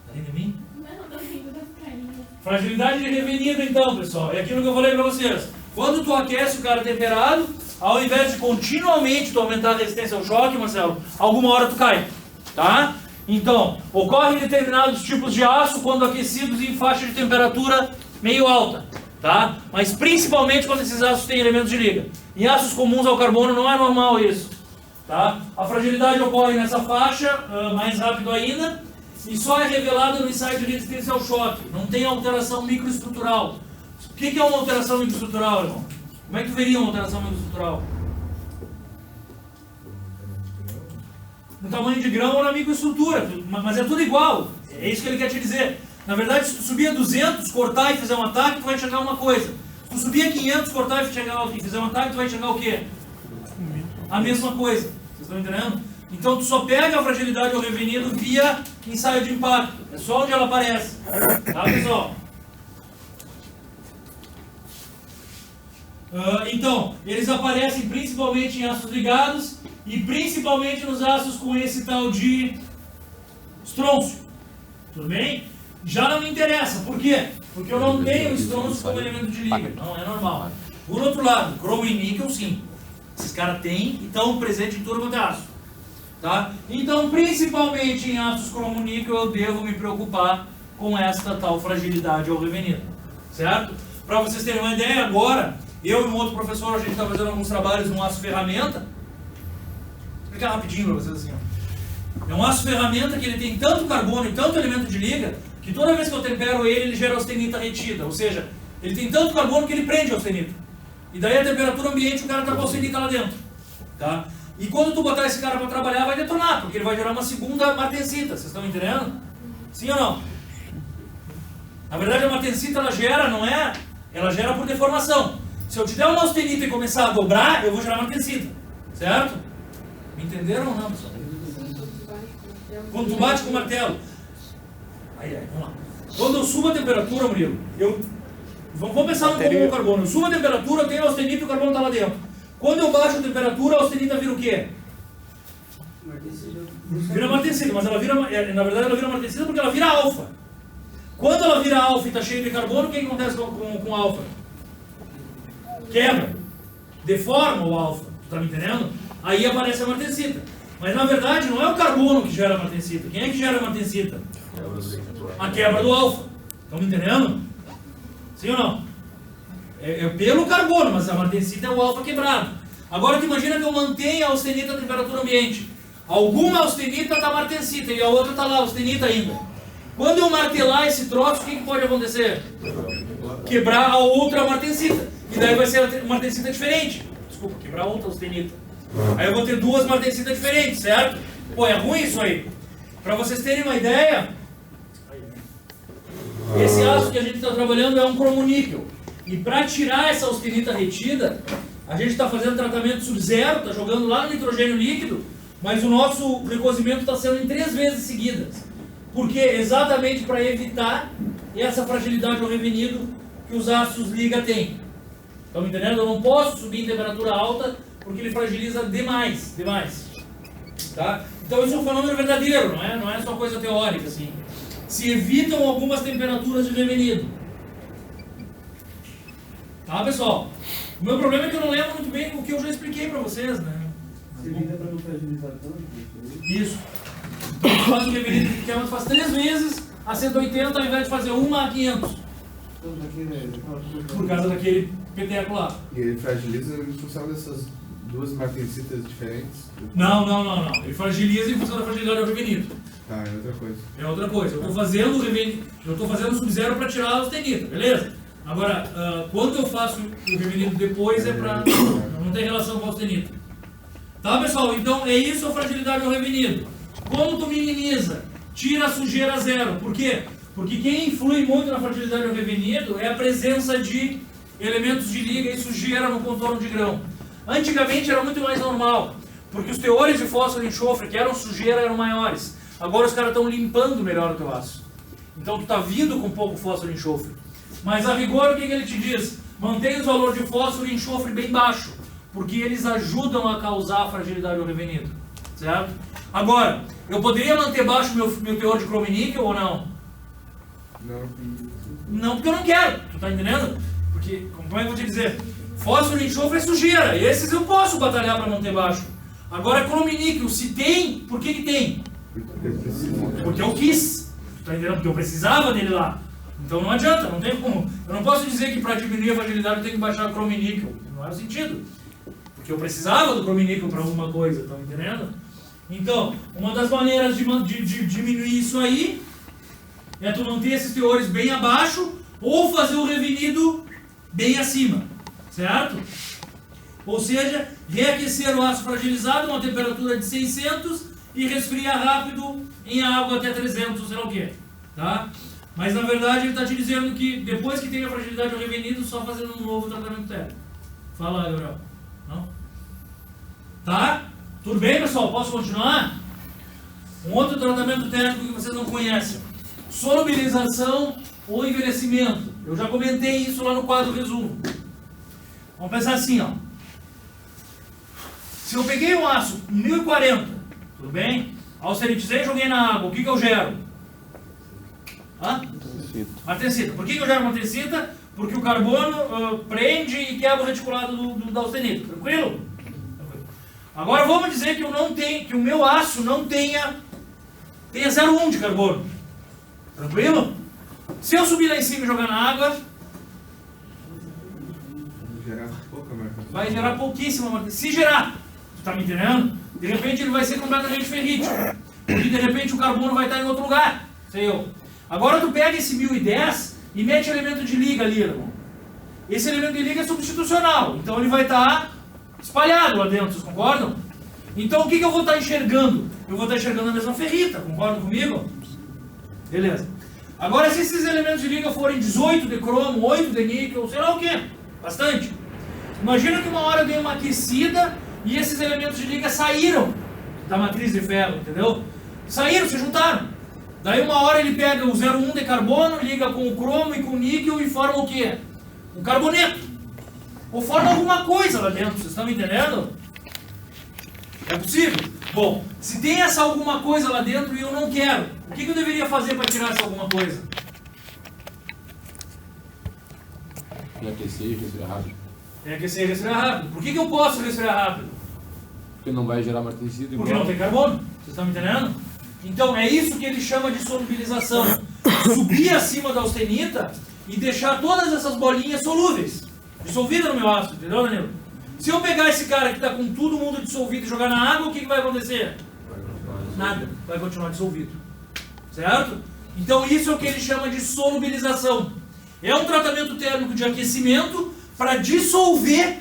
Tá rindo de mim? Não, tô rindo das carinhas. Fragilidade de revenida, então, pessoal. É aquilo que eu falei para vocês. Quando tu aquece o cara temperado, ao invés de continuamente tu aumentar a resistência ao choque, Marcelo, alguma hora tu cai, tá? Então, ocorrem determinados tipos de aço quando aquecidos em faixa de temperatura meio alta, tá? Mas principalmente quando esses aços têm elementos de liga. Em aços comuns ao carbono não é normal isso, tá? A fragilidade ocorre nessa faixa, mais rápido ainda, e só é revelada no ensaio de resistência ao choque. Não tem alteração microestrutural. O que é uma alteração microestrutural, irmão? Como é que tu veria uma alteração microestrutural? No tamanho de grão ou na microestrutura, mas é tudo igual. É isso que ele quer te dizer. Na verdade, se tu subir a 200, cortar e fizer um ataque, tu vai enxergar uma coisa. Se tu subir a 500, cortar e fizer um ataque, tu vai enxergar o quê? A mesma coisa. Vocês estão entendendo? Então tu só pega a fragilidade ou revenido via ensaio de impacto. É só onde ela aparece. Tá, pessoal? Então, eles aparecem principalmente em aços ligados e principalmente nos aços com esse tal de estrôncio. Tudo bem? Já não me interessa. Por quê? Porque eu não tenho estrôncio como elemento de liga. Não é normal. Por outro lado, cromo e níquel sim. Esses caras têm e estão presentes em tudo quanto é aço. Tá? Então, principalmente em aços cromo-níquel, eu devo me preocupar com esta tal fragilidade ou revenido. Certo? Para vocês terem uma ideia, agora, eu e um outro professor, a gente está fazendo alguns trabalhos num aço ferramenta. Vou explicar rapidinho para vocês assim. Ó. É um aço ferramenta que ele tem tanto carbono e tanto elemento de liga, que toda vez que eu tempero ele gera austenita retida. Ou seja, ele tem tanto carbono que ele prende a austenita. E daí a temperatura ambiente o cara está com a austenita lá dentro. Tá? E quando tu botar esse cara para trabalhar, vai detonar, porque ele vai gerar uma segunda martensita. Vocês estão entendendo? Sim ou não? Na verdade, a martensita ela gera, não é? Ela gera por deformação. Se eu te der uma austenita e começar a dobrar, eu vou gerar martensita. Certo? Me entenderam ou não, pessoal? Quando tu bate com o martelo. Aí, vamos lá. Quando eu subo a temperatura, Murilo, vamos pensar no comum carbono. Eu subo a temperatura, eu tenho a austenita e o carbono está lá dentro. Quando eu baixo a temperatura, a austenita vira o quê? Vira martensita, mas ela vira, na verdade ela vira martensita porque ela vira alfa. Quando ela vira alfa e está cheia de carbono, o que acontece com alfa? Quebra. Deforma o alfa. Tu está me entendendo? Aí aparece a martensita. Mas na verdade não é o carbono que gera a martensita. Quem é que gera a martensita? A quebra do alfa. Estão me entendendo? Sim ou não? É pelo carbono, mas a martensita é o alfa quebrado. Agora tu imagina que eu mantenha a austenita a temperatura ambiente. Alguma austenita está martensita e a outra está lá, austenita ainda. Quando eu martelar esse troço, o que pode acontecer? Quebrar a outra martensita. E daí vai ser uma martensita diferente. Desculpa, quebrar outra austenita. Aí eu vou ter duas martensitas diferentes, certo? Pô, é ruim isso aí. Para vocês terem uma ideia, esse aço que a gente está trabalhando é um cromo-níquel. E para tirar essa austenita retida, a gente está fazendo tratamento sub-zero, está jogando lá no nitrogênio líquido, mas o nosso recozimento está sendo em 3 vezes seguidas. Por quê? Exatamente para evitar essa fragilidade ou revenido que os aços liga têm. Estão me entendendo? Eu não posso subir em temperatura alta porque ele fragiliza demais. Tá? Então isso é um fenômeno verdadeiro, não é só coisa teórica. Assim. Se evitam algumas temperaturas de revenido. Tá, pessoal? O meu problema é que eu não lembro muito bem o que eu já expliquei para vocês, né? Se evita para não fragilizar tanto. Isso. Então, tu faz o revenido que quer, mas faz 3 vezes a 180 ao invés de fazer uma a 500. Por causa daquele peteco lá. E ele fragiliza em função dessas duas martensitas diferentes? Não. Ele fragiliza em função da fragilidade do revenido. Tá, é outra coisa. É outra coisa. Eu estou fazendo o revenido, eu estou fazendo sub-zero para tirar a austenita, beleza? Agora, quando eu faço o revenido depois é para... não tem relação com a austenita. Tá, pessoal? Então é isso a fragilidade do revenido. Como tu minimiza? Tira a sujeira a zero. Por quê? Porque quem influi muito na fragilidade do revenido é a presença de elementos de liga e sujeira no contorno de grão. Antigamente era muito mais normal, porque os teores de fósforo e enxofre, que eram sujeira, eram maiores. Agora os caras estão limpando melhor o teu aço. Então tu está vindo com pouco fósforo e enxofre. Mas a rigor, o que ele te diz? Mantenha os valores de fósforo e enxofre bem baixo, porque eles ajudam a causar a fragilidade do revenido. Certo? Agora, eu poderia manter baixo meu teor de cromo e níquel ou não? Não, porque eu não quero. Tu tá entendendo? Porque, como é que eu vou te dizer? Fósforo e enxofre é sujeira. Esses eu posso batalhar para manter baixo. Agora, cromo e níquel, se tem, por que tem? Porque eu quis. Tu tá entendendo? Porque eu precisava dele lá. Então não adianta, não tem como. Eu não posso dizer que para diminuir a fragilidade eu tenho que baixar cromo e níquel. Não faz sentido. Porque eu precisava do cromo e níquel para alguma coisa. Estão entendendo? Então, uma das maneiras de diminuir isso aí é tu manter esses teores bem abaixo ou fazer o revenido bem acima, certo? Ou seja, reaquecer o aço fragilizado a uma temperatura de 600 e resfriar rápido em água até 300, sei lá o que, tá? Mas na verdade ele está te dizendo que depois que tem a fragilidade revenido, só fazendo um novo tratamento térmico. Fala lá, Gabriel. Não? Tá? Tudo bem, pessoal? Posso continuar? Um outro tratamento térmico que vocês não conhecem. Solubilização ou envelhecimento. Eu já comentei isso lá no quadro resumo. Vamos pensar assim, ó. Se eu peguei um aço 1040, tudo bem? Austeritizei e joguei na água, o que eu gero? Martensita. Por que eu gero martensita? Porque o carbono prende e quebra o reticulado da austenita. Tranquilo? Agora vamos dizer que eu não tenho, que o meu aço não tenha 0,1 de carbono. Tranquilo? Se eu subir lá em cima e jogar na água, vai gerar pouquíssima martensita. Se gerar, tu tá me entendendo? De repente ele vai ser completamente ferrítico. Porque de repente o carbono vai estar em outro lugar. Sei eu. Agora tu pega esse 1010 e mete elemento de liga ali, irmão. Esse elemento de liga é substitucional. Então ele vai estar espalhado lá dentro, vocês concordam? Então o que eu vou estar enxergando? Eu vou estar enxergando a mesma ferrita, concordam comigo? Beleza. Agora se esses elementos de liga forem 18 de cromo, 8 de níquel, sei lá o que, bastante. Imagina que uma hora eu dei uma aquecida e esses elementos de liga saíram da matriz de ferro, entendeu? Saíram, se juntaram. Daí uma hora ele pega o 0,1 de carbono, liga com o cromo e com o níquel e forma o quê? Um carboneto. Ou forma alguma coisa lá dentro, vocês estão me entendendo? É possível? Bom, se tem essa alguma coisa lá dentro e eu não quero, o que eu deveria fazer para tirar essa alguma coisa? Aquecer e resfriar rápido. Aquecer e resfriar rápido. Por que eu posso resfriar rápido? Porque não vai gerar martensita igual. Porque não tem carbono, vocês estão me entendendo? Então é isso que ele chama de solubilização. Subir acima da austenita e deixar todas essas bolinhas solúveis, dissolvidas no meu ácido, entendeu, Danilo? Se eu pegar esse cara que está com todo mundo dissolvido e jogar na água, o que vai acontecer? Nada, vai continuar dissolvido. Certo? Então isso é o que ele chama de solubilização. É um tratamento térmico de aquecimento para dissolver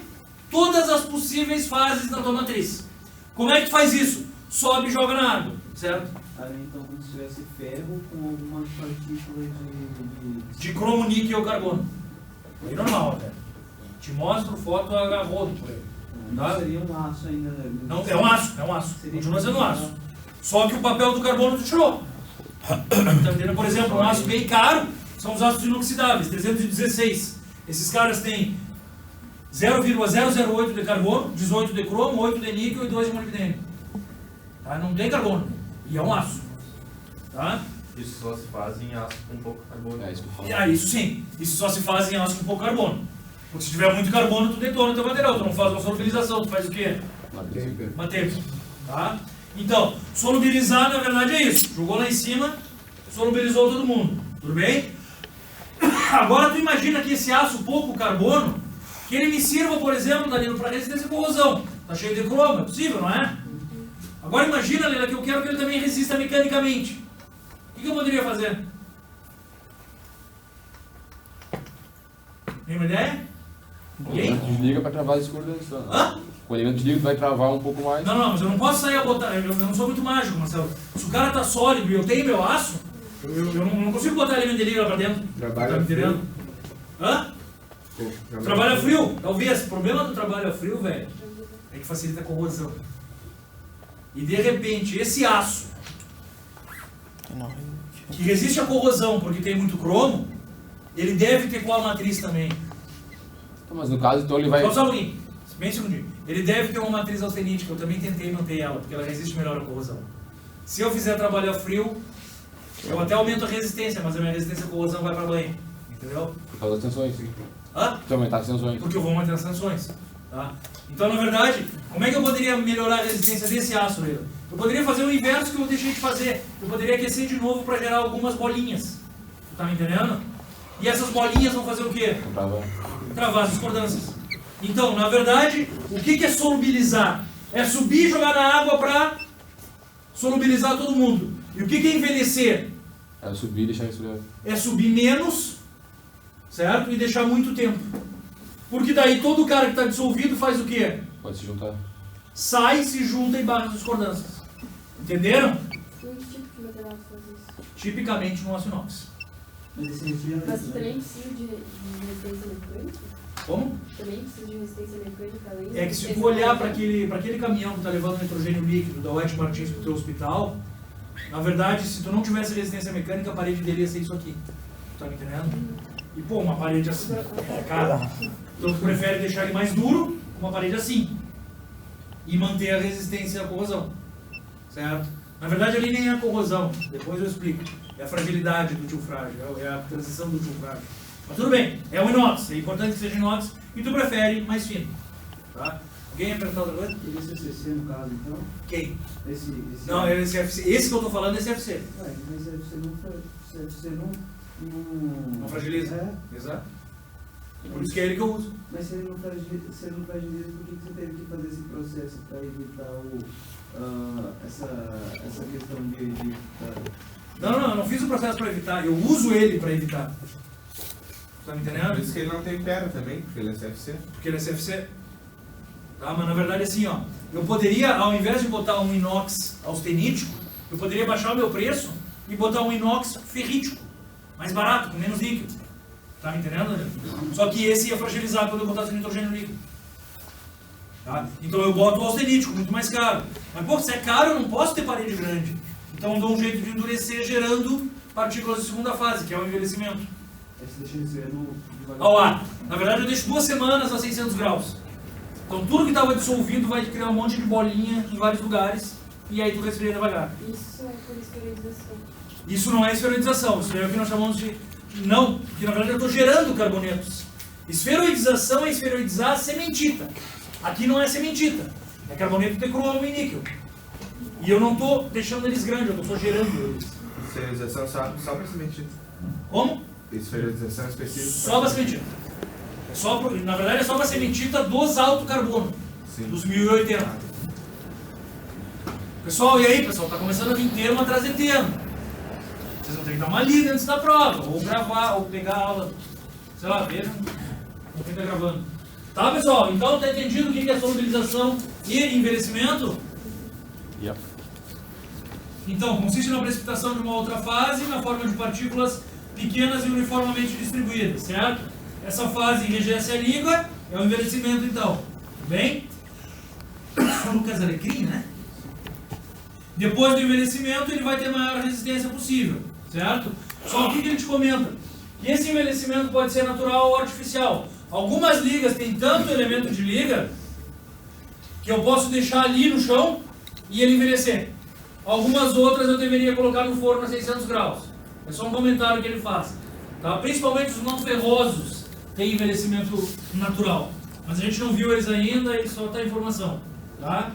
todas as possíveis fases da tua matriz. Como é que tu faz isso? Sobe e joga na água, certo? Aí então como se tivesse ferro com algumas partículas de cromo, níquel ou carbono. É normal, velho. Te mostro foto a rodo por aí. Tá? Seria um aço ainda, né? Não, é um aço. Continua sendo um aço. Só que o papel do carbono tu tirou. Tá entendendo? Por exemplo, um aço bem caro são os aços inoxidáveis, 316. Esses caras têm 0,008 de carbono, 18 de cromo, 8 de níquel e 2 de molibdênio. Tá? Não tem carbono. E é um aço. Tá? Isso só se faz em aço com pouco carbono. Isso sim. Isso só se faz em aço com pouco carbono. Porque se tiver muito carbono, tu detona o teu material. Tu não faz uma solubilização, tu faz o quê? Manteiga. Tá? Então, solubilizar na verdade é isso. Jogou lá em cima, solubilizou todo mundo. Tudo bem? Agora tu imagina que esse aço pouco carbono, que ele me sirva, por exemplo, Danilo, para resistência à corrosão. Tá cheio de cromo, é possível, não é? Agora imagina, Leila, que eu quero que ele também resista mecanicamente. O que eu poderia fazer? Tem uma ideia? O elemento desliga para travar as escuridão. Hã? O elemento desliga vai travar um pouco mais. Não, mas eu não posso sair a botar. Eu não sou muito mágico, Marcelo. Se o cara tá sólido e eu tenho meu aço, eu não consigo botar elemento de liga lá pra dentro. Trabalha tá me entendendo? Hã? Trabalho a frio. Talvez. O problema do trabalho a frio, velho, é que facilita a corrosão. E de repente, esse aço que resiste à corrosão porque tem muito cromo, ele deve ter qual matriz também? Mas no caso, então ele vai. Só um pouquinho, bem segundinho. Ele deve ter uma matriz austenítica, eu também tentei manter ela, porque ela resiste melhor à corrosão. Se eu fizer trabalho a frio, eu até aumento a resistência, mas a minha resistência à corrosão vai para banho. Entendeu? Por causa das tensões. Hã? Porque aumentar as tensões. Porque eu vou manter as tensões. Tá? Então, na verdade, como é que eu poderia melhorar a resistência desse aço, Leila? Eu poderia fazer o inverso que eu deixei de fazer. Eu poderia aquecer de novo para gerar algumas bolinhas. Tu tá me entendendo? E essas bolinhas vão fazer o quê? Travar as discordâncias. Então, na verdade, o que é solubilizar? É subir e jogar na água para solubilizar todo mundo. E o que é envelhecer? É subir e deixar esfriar. É subir menos, certo? E deixar muito tempo. Porque daí todo cara que está dissolvido faz o quê? Pode se juntar. Sai, se junta e barra as discordâncias. Entenderam? Que tipo de material faz isso? Tipicamente no aço inox. Mas esse refrigerante, Mas né? também precisa de resistência mecânica? Como? Também precisa de resistência mecânica além É que se tu olhar para aquele caminhão que está levando nitrogênio líquido da Wet Martins para o teu hospital, na verdade, se tu não tivesse resistência mecânica, a parede dele ia ser isso aqui. Tá me entendendo? E pô, uma parede assim, cara, então tu prefere deixar ele mais duro, uma parede assim, e manter a resistência à corrosão, certo? Na verdade ali nem é a corrosão, depois eu explico, é a fragilidade do tio frágil, é a transição do tio frágil. Mas tudo bem, é o inox, é importante que seja inox, e tu prefere mais fino, tá? Alguém ia perguntar outra coisa? E esse CC no caso, então? Quem? Esse Não, esse FC, esse que eu tô falando é esse FC. Mas CFC não fragiliza. É. Exato. Por isso que é ele que eu uso. Mas se ele não fragiliza, por que você teve que fazer esse processo para evitar essa questão de Não, eu não fiz o processo para evitar, eu uso ele para evitar. Tá me Por entendendo? isso que ele não tem pedra também, porque ele é CFC. Porque ele é CFC. Tá, mas na verdade assim, ó, eu poderia, ao invés de botar um inox austenítico, eu poderia baixar o meu preço e botar um inox ferrítico, mais barato, com menos líquido. Tá me entendendo, André? Só que esse ia fragilizar quando eu botasse nitrogênio líquido. Tá? Então eu boto o austenítico, muito mais caro. Mas pô, se é caro, eu não posso ter parede grande. Então eu dou um jeito de endurecer gerando partículas de segunda fase, que é o envelhecimento. Aí você deixa ele esfriando devagar. Ao ar. Na verdade eu deixo 2 semanas a 600 graus. Então tudo que estava dissolvido vai criar um monte de bolinha em vários lugares e aí tu resfria devagar. Isso é por esferoidização. Isso não é esferoidização, isso é o que nós chamamos de... Não, porque na verdade eu estou gerando carbonetos. Esferoidização é esferoidizar a sementita. Aqui não é sementita, é carboneto de cromo e níquel. E eu não estou deixando eles grandes, eu estou só gerando eles. Esferoidização só para sementita. Como? Esferoidização específica. Só para sementita. Na verdade é só para sementita dos alto carbono, Sim. dos 1080. Pessoal, e aí pessoal, está começando a vir termo atrás de termo. Vocês vão ter que dar uma lida antes da prova, ou gravar, ou pegar a aula, sei lá, vejam, ou quem está gravando. Tá pessoal, então está entendido o que é solubilização e envelhecimento? Yep. Então, consiste na precipitação de uma outra fase na forma de partículas pequenas e uniformemente distribuídas, certo? Essa fase enrijece a língua, é o envelhecimento então, tudo bem? Lucas Alecrim, né? Depois do envelhecimento ele vai ter a maior resistência possível, certo? Só que ele te comenta que esse envelhecimento pode ser natural ou artificial. Algumas ligas têm tanto elemento de liga que eu posso deixar ali no chão e ele envelhecer. Algumas outras eu deveria colocar no forno a 600 graus. É só um comentário que ele faz. Tá? Principalmente os não ferrosos têm envelhecimento natural. Mas a gente não viu eles ainda, ele só está em formação. Tá?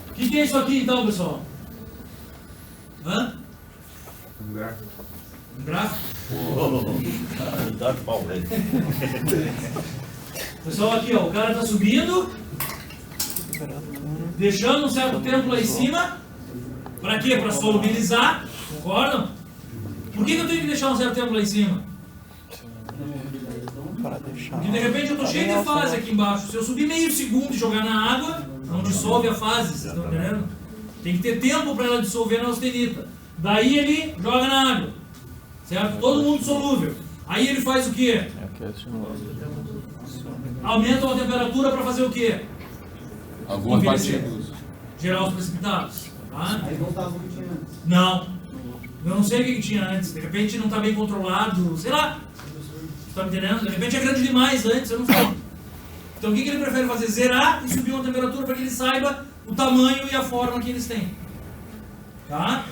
O que é isso aqui então, pessoal? Hã? Um gráfico. Um gráfico? Dá pau, velho. Pessoal, aqui ó, o cara está subindo, deixando um certo tempo lá em cima. Para quê? Para solubilizar. Concordam? Por que eu tenho que deixar um certo tempo lá em cima? Porque de repente eu estou cheio de fase aqui embaixo. Se eu subir meio segundo e jogar na água, não dissolve a fase, vocês estão entendendo? Tem que ter tempo para ela dissolver na austenita. Daí ele joga na água. Certo? Todo mundo solúvel. Aí ele faz o quê? Aumenta a temperatura para fazer o quê? Algumas Envelhecer. partículas. Gerar os precipitados. Tá? Aí voltava o que tinha antes. Não. Eu não sei o que tinha antes. De repente não está bem controlado. Sei lá. Está me entendendo? De repente é grande demais antes. Eu não sei. Então o que ele prefere fazer? Zerar e subir uma temperatura para que ele saiba o tamanho e a forma que eles têm. Tá?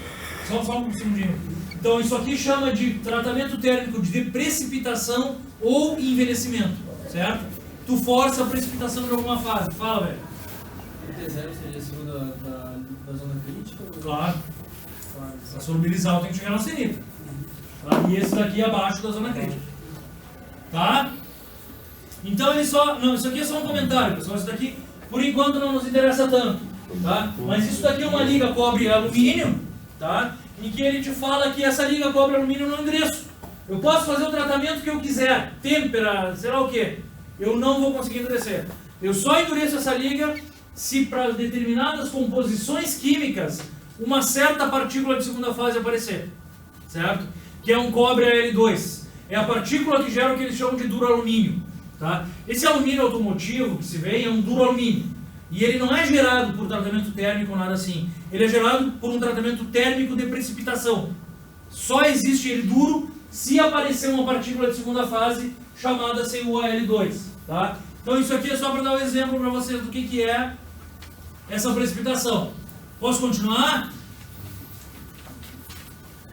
Só um segundinho. Então isso aqui chama de tratamento térmico de precipitação ou envelhecimento. Certo? Tu força a precipitação de alguma fase. Fala, velho. O T0 seria acima da zona crítica? Ou... Claro. Para solubilizar eu tenho que chegar na austenita. Tá? E esse daqui é abaixo da zona crítica. Tá? Então ele só... Não, isso aqui é só um comentário, pessoal. Isso daqui, por enquanto, não nos interessa tanto. Tá? Mas isso daqui é uma liga cobre-alumínio, tá? Em que ele te fala que essa liga cobre-alumínio no endereço. Eu posso fazer o tratamento que eu quiser. Têmpera, sei lá o quê. eu não vou conseguir endurecer. Eu só endureço essa liga se para determinadas composições químicas uma certa partícula de segunda fase aparecer, certo? Que é um cobre Al2. É a partícula que gera o que eles chamam de duro alumínio, tá? Esse alumínio automotivo que se vê é um duro alumínio. E ele não é gerado por tratamento térmico ou nada assim. Ele é gerado por um tratamento térmico de precipitação. Só existe ele duro se aparecer uma partícula de segunda fase chamada CuAl2, tá? Então isso aqui é só para dar um exemplo para vocês do que é essa precipitação. Posso continuar?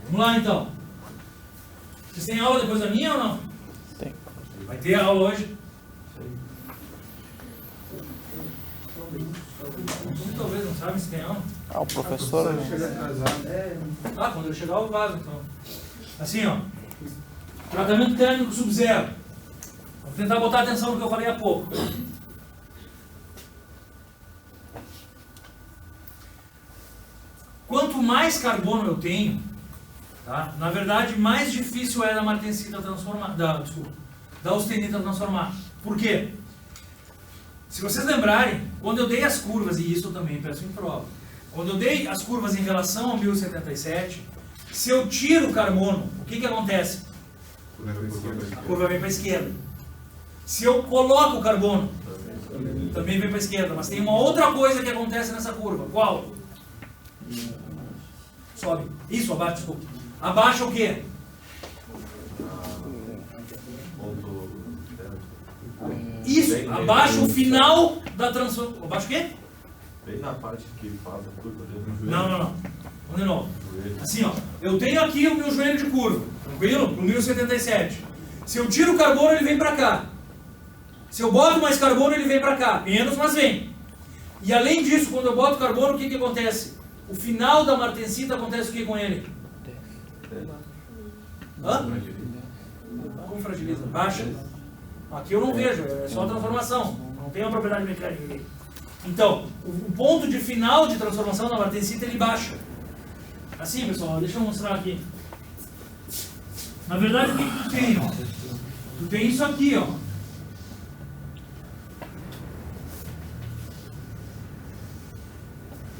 Vamos lá então. Vocês têm aula depois da minha ou não? Tem. Vai ter aula hoje? Talvez não sabe se tem aula. Ah, o professor... Chega atrasado. Ah, quando eu chegar eu vazo então. Assim, ó. Tratamento térmico sub-zero. Vou tentar botar atenção no que eu falei há pouco. Quanto mais carbono eu tenho, tá? Na verdade, mais difícil é da martensita transformar, da austenita transformar. Por quê? Se vocês lembrarem, quando eu dei as curvas, e isso eu também peço em prova, quando eu dei as curvas em relação ao 1077, se eu tiro o carbono, o que acontece? A curva vem para a esquerda. Se eu coloco o carbono, também vem para a esquerda. Mas tem uma outra coisa que acontece nessa curva. Qual? Sobe. Isso, abaixa, desculpa. Abaixa o quê? Isso, abaixa o final da transformação. Abaixa o quê? Bem na parte que ele faz a curva dele no joelho. Não. Vamos de novo. Assim, ó. Eu tenho aqui o meu joelho de curva. Tranquilo? Pro 1077. Se eu tiro o carbono, ele vem para cá. Se eu boto mais carbono, ele vem para cá. Menos, mas vem. E além disso, quando eu boto carbono, o que acontece? O final da martensita acontece o que com ele? Hã? Como fragiliza? Baixa. Aqui eu não vejo, é só transformação. Não tem uma propriedade mecânica aqui. Então, o ponto de final de transformação da martensita, ele baixa. Assim, pessoal, deixa eu mostrar aqui. Na verdade, o que tu tem? Ó? Tu tem isso aqui, ó.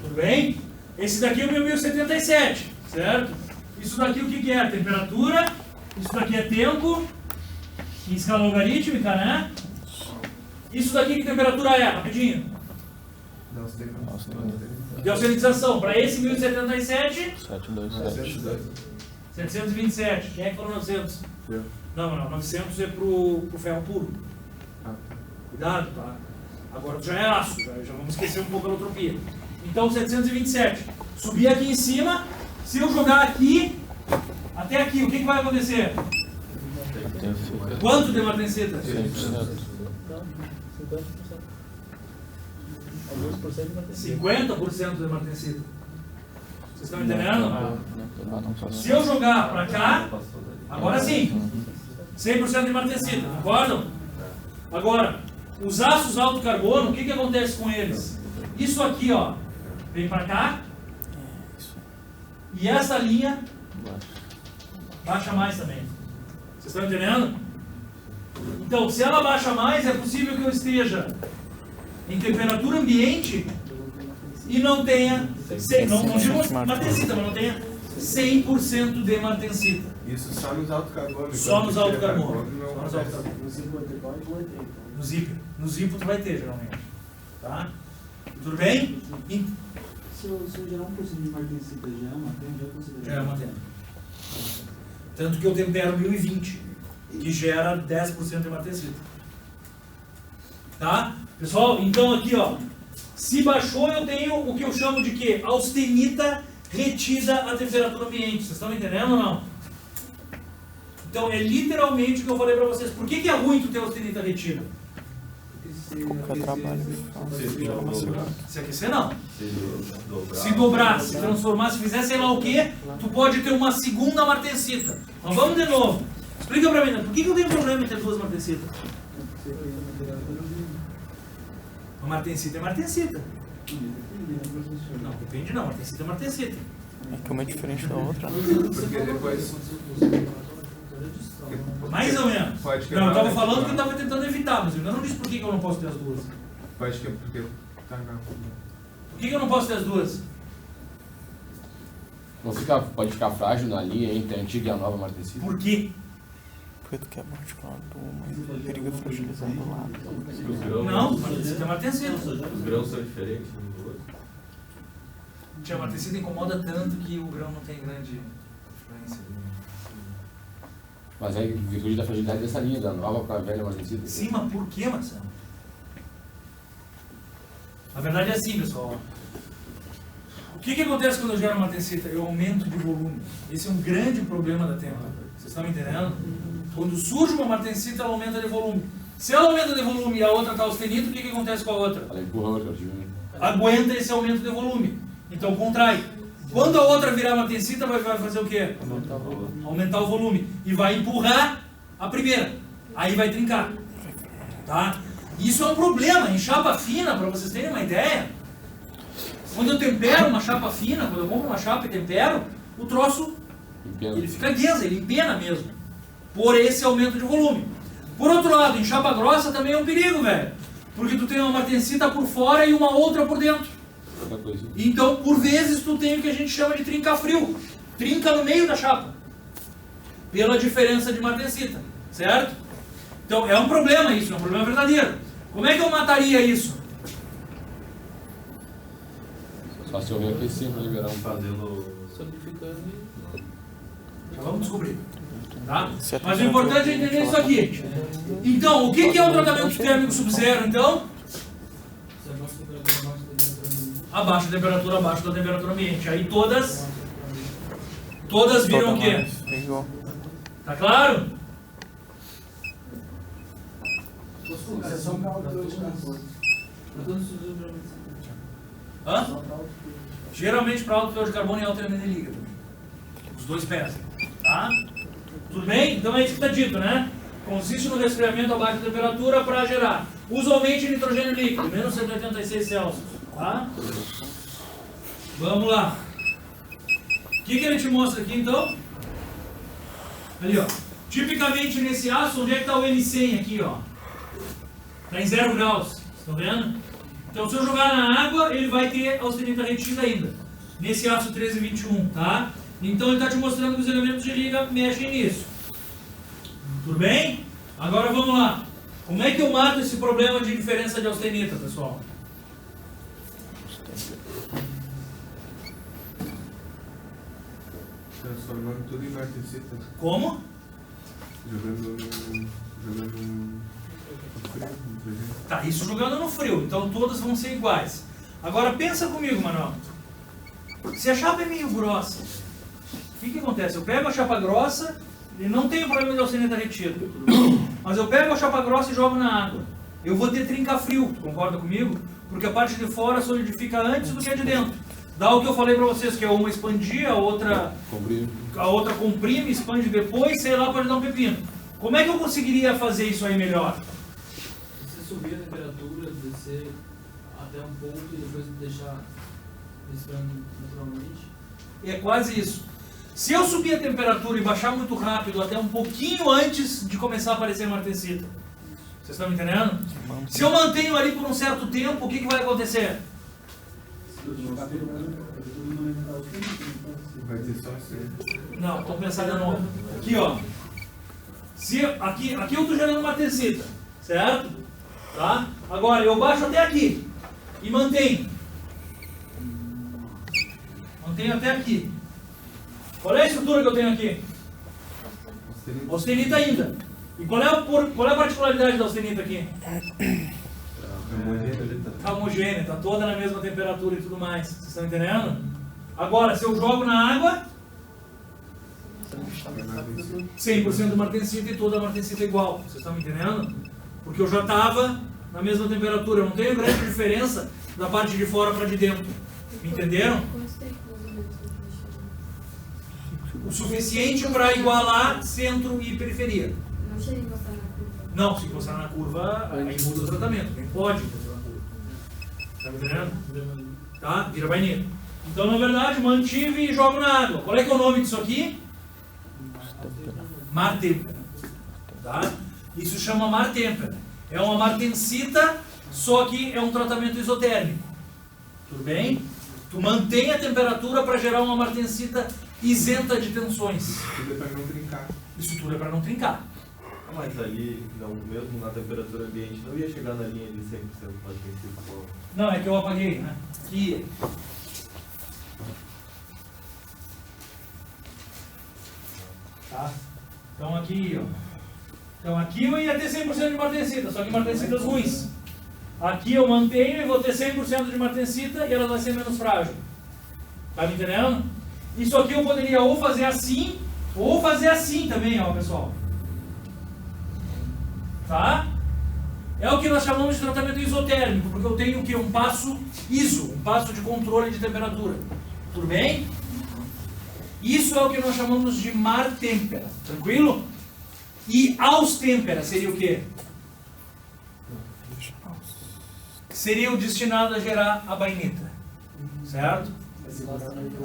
Tudo bem? Esse daqui é o meu 1077, certo? Isso daqui o que é? Temperatura. Isso daqui é tempo. Em escala logarítmica, né? Isso daqui que temperatura é? Rapidinho. De austenitização. Para esse 1077... 727. Quem é que falou 900? Não, 900 é pro ferro puro. Cuidado, tá? Agora já é aço, já vamos esquecer um pouco a alotropia. Então 727. Subir aqui em cima, se eu jogar aqui, até aqui, o que vai acontecer? Quanto de martensita? 50% de martensita. Vocês estão entendendo? Se eu jogar para cá, agora sim, 100% de martensita, concordam? Agora, os aços alto carbono, o que acontece com eles? Isso aqui, ó, vem para cá, e essa linha baixa mais também. Vocês estão entendendo? Então, se ela baixa mais, é possível que eu esteja em temperatura ambiente e não tenha, não digo martensita, mas não tenha 100% de martensita. Isso só nos alto carbono. Só nos alto carbono. Só nos alto carbono. No 54 vai ter. No zíper. No zíper tu vai ter, geralmente. Tá? Tudo bem? Se eu gerar 1% de martensita, já é uma tenda? Já é uma tenda. Tanto que eu tempero 1020, que gera 10% de martensita. Tá? Pessoal, então aqui, ó. Se baixou, eu tenho o que eu chamo de quê? Austenita retida a temperatura ambiente. Vocês estão entendendo ou não? Então é literalmente o que eu falei para vocês. Por que é ruim tu ter austenita retida? Qualquer trabalho. Se aquecer, não. Se dobrar, se transformar, se fizer sei lá o que, tu pode ter uma segunda martensita. Mas vamos de novo. Explica para mim, por que eu tenho problema em ter duas martensitas? A martensita é martensita. Não, depende não. Martensita é martensita. É que uma é diferente da outra. Porque depois... Mais ou menos. Pode Não, quebrar, eu estava né? falando que eu estava tentando evitar, mas eu ainda não disse por que eu não posso ter as duas. Pode que porque tá na. Por que eu não posso ter as duas? Não fica, pode ficar frágil na linha entre a antiga e a nova martensita? Por quê? Porque tu quebra articulado do mas perigo fragilizar do lado. Os grãos, Não, martensita é martensita. os grãos são diferentes um do outro. Tia, a martensita incomoda tanto que o grão não tem grande influência. Mas é em virtude da fragilidade dessa linha, da nova para a velha martensita. Sim, mas por que, Marcelo? Na verdade é assim, pessoal. O que acontece quando eu gero uma martensita? Eu aumento de volume. Esse é um grande problema da Tempra. Vocês estão me entendendo? Quando surge uma martensita, ela aumenta de volume. Se ela aumenta de volume e a outra está austenita, o que acontece com a outra? Ela empurra a outra, diminui. Aguenta esse aumento de volume. Então contrai. Quando a outra virar martensita, vai fazer o quê? Aumentar o volume. E vai empurrar a primeira. Aí vai trincar. Tá? Isso é um problema. Em chapa fina, para vocês terem uma ideia, quando eu tempero uma chapa fina, quando eu compro uma chapa e tempero, o troço, ele fica guesa, ele empena mesmo. Por esse aumento de volume. Por outro lado, em chapa grossa também é um perigo, velho. Porque tu tem uma martensita por fora e uma outra por dentro. Então, por vezes, tu tem o que a gente chama de trinca frio. Trinca no meio da chapa. Pela diferença de martensita. Certo? Então, é um problema isso, é um problema verdadeiro. Como é que eu mataria isso? Só se eu reaquecer para liberar um fazendo. Solidificando e. Já vamos descobrir. Tá? Mas o importante é entender isso aqui. Então, o que é o tratamento térmico sub-zero, então? Abaixo da temperatura, abaixo da temperatura ambiente. Aí todas viram o quê? Tá claro? Hã? Geralmente para alto teor de carbono e alto elemento de líquido. Os dois pesam. Tá? Tudo bem? Então é isso que está dito, né? Consiste no resfriamento abaixo da temperatura para gerar usualmente nitrogênio líquido, menos 186 Celsius. Tá? Vamos lá. O que ele te mostra aqui então? Ali, ó. Tipicamente nesse aço, onde é que está o M100 aqui, ó? Está em 0 graus. Estão vendo? Então se eu jogar na água, ele vai ter austenita retida ainda. Nesse aço 1321, tá? Então ele está te mostrando que os elementos de liga mexem nisso. Tudo bem? Agora vamos lá. Como é que eu mato esse problema de diferença de austenita, pessoal? Transformando tudo em martensita. Como? Jogando Tá, isso jogando no frio. Então todas vão ser iguais. Agora pensa comigo, Manuel. Se a chapa é meio grossa, o que acontece? Eu pego a chapa grossa e não tenho problema de austenita retida. Mas eu pego a chapa grossa e jogo na água. Eu vou ter trinca frio, concorda comigo? Porque a parte de fora solidifica antes do que a de dentro. Dá o que eu falei pra vocês, que é uma expandir, a outra comprime, expande depois, sei lá, pode dar um pepino. Como é que eu conseguiria fazer isso aí melhor? Você subir a temperatura, descer até um ponto e depois deixar respirando naturalmente? É quase isso. Se eu subir a temperatura e baixar muito rápido, até um pouquinho antes de começar a aparecer martensita, vocês estão me entendendo? Se eu mantenho ali por um certo tempo, o que vai acontecer? Vai ter só assim. Não, vamos pensar de novo. Aqui, ó. Se aqui eu estou gerando martensita, certo? Tá? Agora eu baixo até aqui e mantenho. Mantenho até aqui. Qual é a estrutura que eu tenho aqui? Austenita ainda. E qual é a particularidade da austenita aqui? Está homogênea, está toda na mesma temperatura e tudo mais. Vocês estão entendendo? Agora, se eu jogo na água, 100% de martensita e toda a martensita igual. Vocês estão me entendendo? Porque eu já estava na mesma temperatura. Eu não tenho grande diferença da parte de fora para de dentro. Me entenderam? O suficiente para igualar centro e periferia. Não chega a encostar na curva. Não, se encostar na curva, aí muda o tratamento. Nem pode encostar na curva. Tá me entendendo? Tá? Vira baineta. Então, na verdade, mantive e jogo na água. Qual é que é o nome disso aqui? Mar têmpera. Tá? Isso chama mar têmpera. É uma martensita, só que é um tratamento isotérmico. Tudo bem? Tu mantém a temperatura para gerar uma martensita isenta de tensões. Tudo é para não trincar. Isso tudo é para não trincar. Mas ali, não, mesmo na temperatura ambiente, não ia chegar na linha de 100% martensita. Não, é que eu apaguei, né? Aqui. Tá? Então aqui, ó. Então aqui eu ia ter 100% de martensita, só que martensitas ruins. Aqui eu mantenho e vou ter 100% de martensita e ela vai ser menos frágil. Tá me entendendo? Isso aqui eu poderia ou fazer assim também, ó, pessoal. Tá? É o que nós chamamos de tratamento isotérmico, porque eu tenho o quê? Um passo ISO, um passo de controle de temperatura. Tudo bem? Isso é o que nós chamamos de mar têmpera. Tranquilo? E aos têmpera seria o quê? Seria o destinado a gerar a bainita. Certo?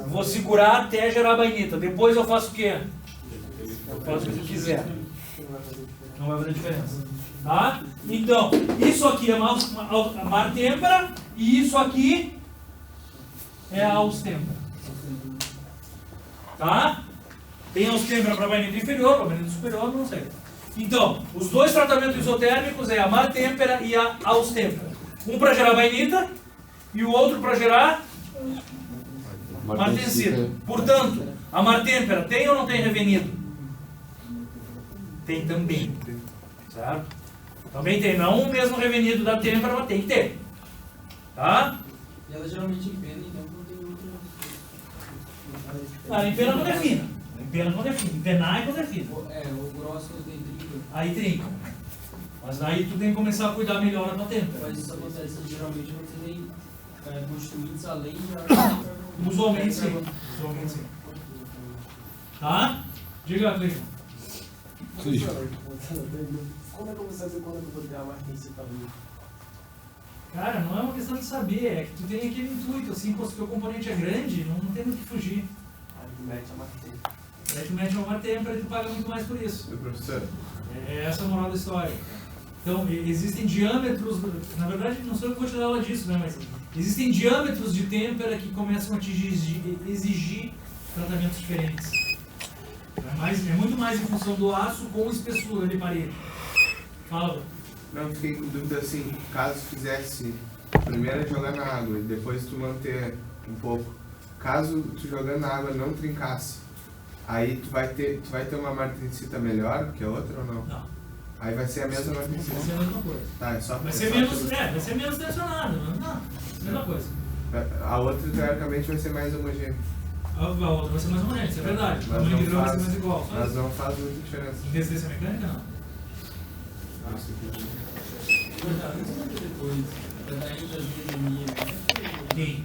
Vou segurar até gerar a bainita. Depois eu faço o quê? Eu faço o que eu quiser. Não vai fazer diferença. Tá? Então, isso aqui é mar têmpera e isso aqui é aos têmpera. Tá? Tem aos têmpera para a bainita inferior, para a bainita superior, não sei. Então, os dois tratamentos isotérmicos é a mar têmpera e a aos têmpera. Um para gerar bainita e o outro para gerar martensita. Portanto, a mar têmpera tem ou não tem revenido? Tem também. Certo? Também tem, não o mesmo revenido da têmpera, mas tem que ter. Tá? E ela geralmente empena, então não tem outra. Ah, empena quando é fina. Empena quando é fina. Empenar é quando é fina. É, o grosso tem trinca. Aí trinca. Mas aí tu tem que começar a cuidar melhor da tua têmpera. Mas isso acontece geralmente quando você tem constituintes além de. Usualmente sim. Usualmente sim. Tá? Diga, Cleiton. Como é que você sabe quando eu vou ter a martensita ali? Cara, não é uma questão de saber, é que tu tem aquele intuito, assim, pô, se o teu componente é grande, não tem muito o que fugir. Aí tu mete a martensita. Aí tu mete uma martêmpera e tu paga muito mais por isso. Meu professor, É essa a moral da história. Então, existem diâmetros, na verdade, não sei o que vou te dar aula disso, né, mas existem diâmetros de têmpera que começam a exigir tratamentos diferentes. É muito mais em função do aço com espessura de parede. Fala. não, fiquei com dúvida assim, caso fizesse primeiro jogar na água e depois tu manter um pouco, caso tu jogando na água não trincasse, aí tu vai ter uma martensita melhor que a outra ou não? Não. Aí vai ser a mesma martensita? Vai ser a mesma coisa. Tá, é só Vai ser menos tensionado, mas não, mesma coisa. A outra teoricamente vai ser mais homogênea. A outra vai ser mais homogênea, isso é verdade. O Mas tamanho não de grão vai ser faz- mais igual. Mas não faz muita diferença. Em resistência mecânica, não. Depois, vai dar entre as duas linhas. Quem?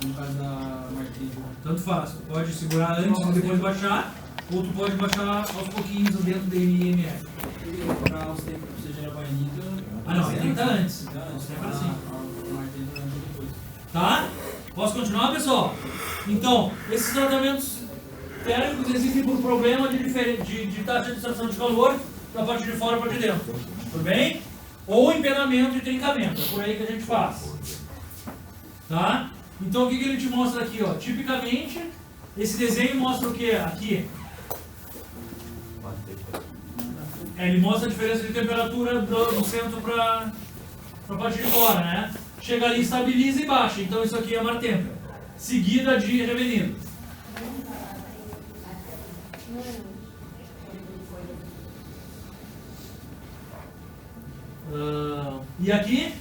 No caso da martensita. Tanto faz. Tu pode segurar antes e depois baixar, ou tu pode baixar aos pouquinhos dentro do MF. Para os tempos que você gera bainita. Ah não, aí tem que estar antes. Tá, Sempre assim. a martensita depois. Tá? Posso continuar, pessoal? Então, esses tratamentos térmicos existem por problema de taxa de extração de calor da parte de fora para de dentro. Tudo bem? Ou empenamento e trincamento. É por aí que a gente faz. Tá? Então, o que ele te mostra aqui? Ó? Tipicamente, esse desenho mostra o que aqui? Ele mostra a diferença de temperatura do centro para a parte de fora, né? Chega ali, estabiliza e baixa. Então isso aqui é mar têmpera. Seguida de revenido. E aqui?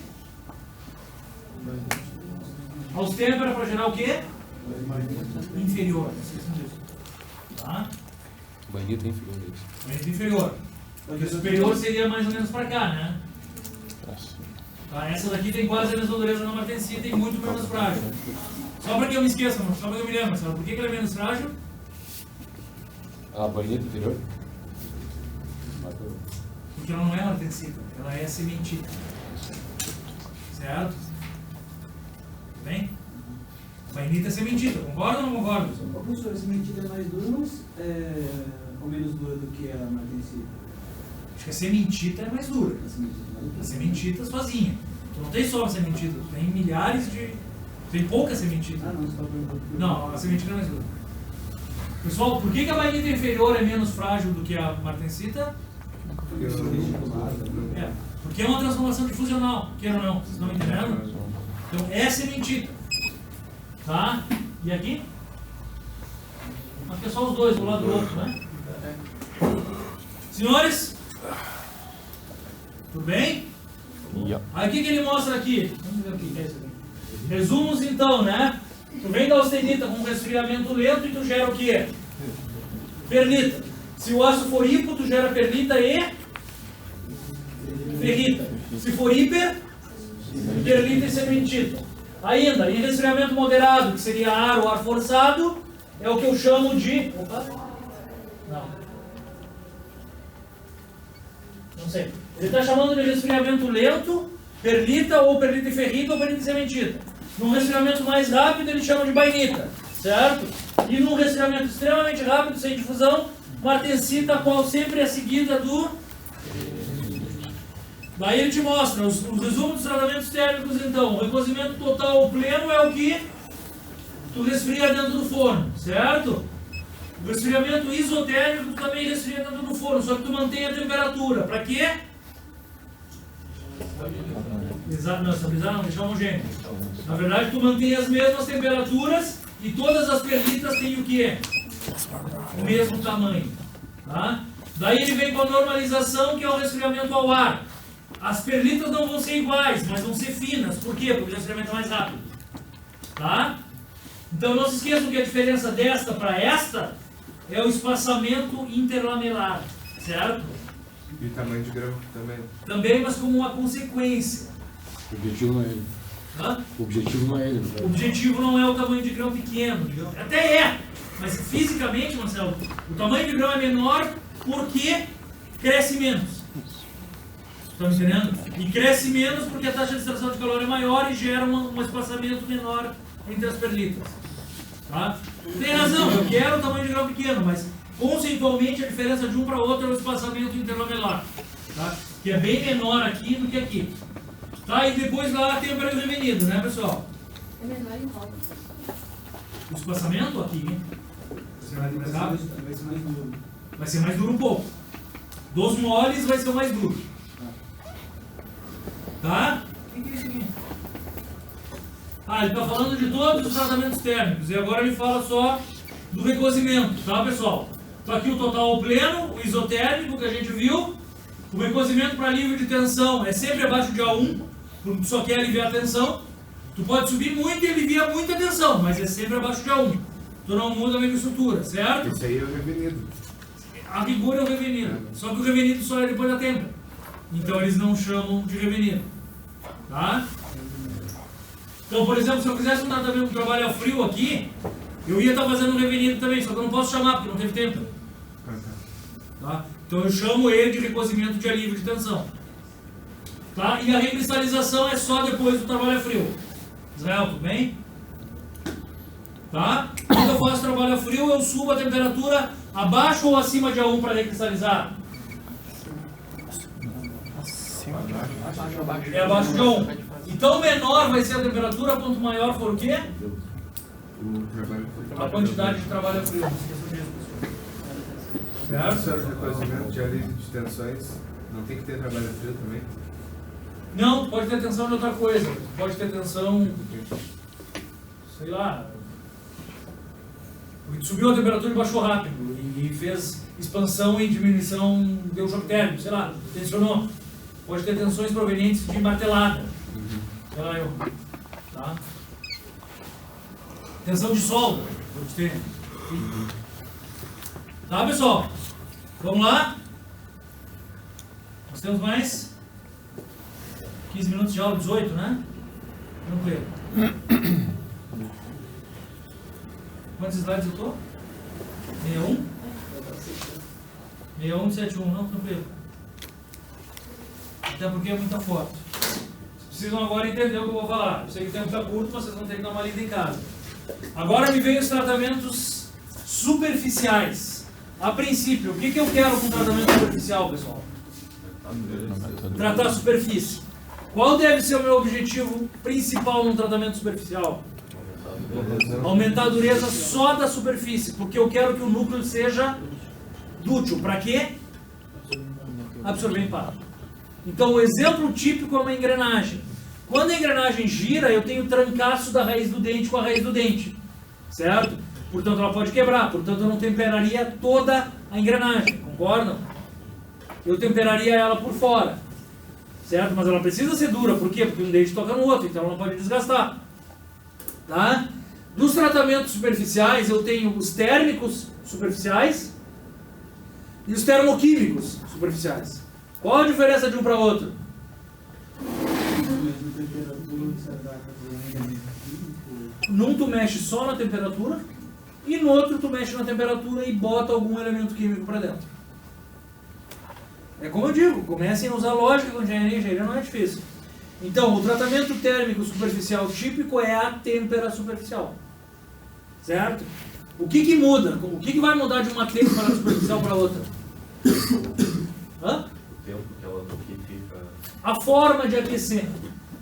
Aos têmpera para gerar o quê? Inferior. Tá? Bainita inferior. Bainita inferior. Porque o superior seria mais ou menos para cá, né? Tá, essa daqui tem quase a mesma dureza na martensita e muito menos frágil. Só para que eu me esqueça, só para que eu me lembre, sabe por que ela é menos frágil? A bainita inferior? Porque ela não é martensita, ela é sementita. Certo? Bem? Bainita é sementita, concorda ou não concorda? Professor, esse mentira é mais duro, mas é, que a martensita? Acho que a sementita é mais dura. A sementita mais dura. A sementita sozinha. Tu não tem só a sementita, tu tem milhares de... Tem pouca sementita. Ah, não, você tá perguntando. Não, a sementita é mais dura. Pessoal, por que a bainita inferior é menos frágil do que a martensita? Porque é uma transformação difusional, queira ou não, vocês estão entendendo? Então é sementita. Tá? E aqui? Aqui é só os dois, um lado do outro, né? Senhores? Tudo bem? Aí o que ele mostra aqui? Vamos ver o que é isso aqui. Resumos então, né? Tu vem da austenita com resfriamento lento e tu gera o quê? Perlita. Se o ácido for hipo, tu gera perlita e ferrita. Se for hiper, perlita e sementita. Ainda, em resfriamento moderado, que seria ar ou ar forçado, é o que eu chamo de... Opa. Não sei. Ele está chamando de resfriamento lento, perlita ou perlita e ferrita ou perlita e sementita. Num resfriamento mais rápido, ele chama de bainita, certo? E num resfriamento extremamente rápido, sem difusão, martensita, a qual sempre é seguida do... Daí ele te mostra os resumos dos tratamentos térmicos, então. O recozimento total ou pleno é o que tu resfria dentro do forno, certo? O resfriamento isotérmico tu também resfria dentro do forno, só que tu mantém a temperatura. Para quê? Exato, não, estabilizar não, deixar homogêneo. Na verdade, tu mantém as mesmas temperaturas e todas as perlitas têm o quê? O mesmo tamanho. Tá? Daí ele vem com a normalização, que é o resfriamento ao ar. As perlitas não vão ser iguais, mas vão ser finas. Por quê? Porque o resfriamento é mais rápido. Tá? Então não se esqueçam que a diferença desta para esta é o espaçamento interlamelar. Certo? E tamanho de grão também. Também, mas como uma consequência. O objetivo não é ele. Hã? O objetivo não é ele. O objetivo não é o tamanho de grão pequeno. Até é. Mas fisicamente, Marcelo, o tamanho de grão é menor porque cresce menos. Estão entendendo? E cresce menos porque a taxa de extração de calor é maior e gera um espaçamento menor entre as perlitas. Tá? Tem razão, eu quero o tamanho de grão pequeno, mas conceitualmente a diferença de um para outro é o espaçamento interlamelar. Tá? Que é bem menor aqui do que aqui. Tá? E depois lá tem o prêmio revenido, né, pessoal? É menor em roda. O espaçamento aqui, hein? Vai ser mais duro. Vai ser mais duro um pouco. Dos moles vai ser o mais duro. Tá? O que é isso aqui? Ah, ele está falando de todos os tratamentos térmicos. E agora ele fala só do recozimento, tá, pessoal? Está aqui o total ao pleno, o isotérmico que a gente viu. O recozimento para alívio de tensão é sempre abaixo de A1, porque tu só quer aliviar a tensão. Tu pode subir muito e aliviar muita tensão, mas é sempre abaixo de A1. Tu não muda a microestrutura, certo? Esse aí é o revenido. A rigor é o revenido. Só que o revenido só é depois da têmpera. Então eles não chamam de revenido. Tá? Então, por exemplo, se eu fizesse um tratamento de trabalho a frio aqui, eu ia estar fazendo um revenido também, só que eu não posso chamar porque não teve têmpera. Tá? Então eu chamo ele de recozimento de alívio de tensão. Tá? E a recristalização é só depois do trabalho a frio. Israel, tudo bem? Tá? Quando eu faço trabalho a frio, eu subo a temperatura abaixo ou acima de A1 para recristalizar? É abaixo de A1. Então menor vai ser a temperatura, quanto maior for o quê? A quantidade de trabalho a frio. Não esqueça disso, pessoal. Professor, o recozimento de alívio de tensões não tem que ter trabalho frio também? Não, pode ter tensão de outra coisa. Pode ter tensão, sei lá, subiu a temperatura e baixou rápido e fez expansão e diminuição, deu choque térmico, sei lá, tensionou. Pode ter tensões provenientes de martelada. Sei lá eu. Tá? Tensão de solda. Pode ter. Tá, pessoal? Vamos lá? Nós temos mais 15 minutos de aula, 18, né? Tranquilo. Quantos slides eu estou? 61? 61, 71, não? Tranquilo. Até porque é muita foto. Vocês precisam agora entender o que eu vou falar. Eu sei que o tempo está curto, vocês vão ter que dar uma lida em casa. Agora me vem os tratamentos superficiais. A princípio, o que eu quero com tratamento superficial, pessoal? Tratar a superfície. Qual deve ser o meu objetivo principal num tratamento superficial? Aumentar a dureza só da superfície, porque eu quero que o núcleo seja dútil. Para quê? Absorver impacto. Então, o exemplo típico é uma engrenagem. Quando a engrenagem gira, eu tenho trancaço da raiz do dente com a raiz do dente. Certo? Portanto, ela pode quebrar. Portanto, eu não temperaria toda a engrenagem. Concordam? Eu temperaria ela por fora. Certo? Mas ela precisa ser dura. Por quê? Porque um dente toca no outro. Então, ela não pode desgastar. Tá? Nos tratamentos superficiais, eu tenho os térmicos superficiais e os termoquímicos superficiais. Qual a diferença de um para outro? Num tu mexe só na temperatura e no outro tu mexe na temperatura e bota algum elemento químico para dentro. É como eu digo, comecem a usar lógica com engenharia. Engenharia não é difícil. Então, o tratamento térmico superficial típico é a têmpera superficial. Certo? O que muda? O que vai mudar de uma têmpera superficial para outra? Hã? O tempo que ela fica... A forma de aquecer.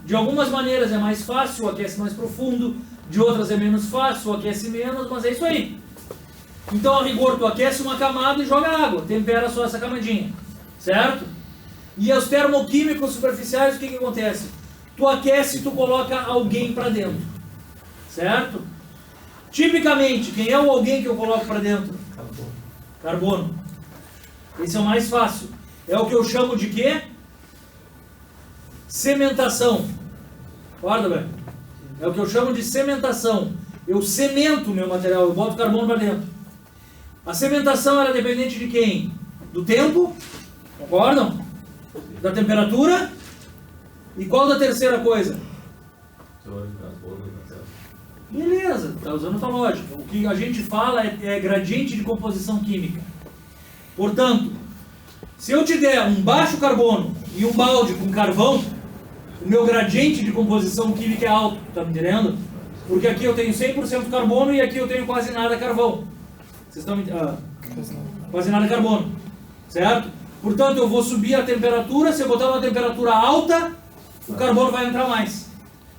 De algumas maneiras é mais fácil, aquece mais profundo. De outras é menos fácil, aquece menos, mas é isso aí. Então, a rigor, tu aquece uma camada e joga água. Tempera só essa camadinha. Certo? E os termoquímicos superficiais, o que acontece? Tu aquece e tu coloca alguém para dentro. Certo? Tipicamente, quem é o alguém que eu coloco para dentro? Carbono. Esse é o mais fácil. É o que eu chamo de quê? Cementação. Guarda, velho. É o que eu chamo de cementação. Eu cemento o meu material, eu boto carbono para dentro. A cementação era dependente de quem? Do tempo. Concordam? Da temperatura. E qual da terceira coisa? Beleza, está usando a tua lógica. O que a gente fala é gradiente de composição química. Portanto, se eu te der um baixo carbono e um balde com carvão, o meu gradiente de composição química é alto, tá me entendendo? Porque aqui eu tenho 100% carbono e aqui eu tenho quase nada carvão. Vocês estão me entendendo? Quase nada carbono, certo? Portanto, eu vou subir a temperatura. Se eu botar uma temperatura alta, o carbono vai entrar mais.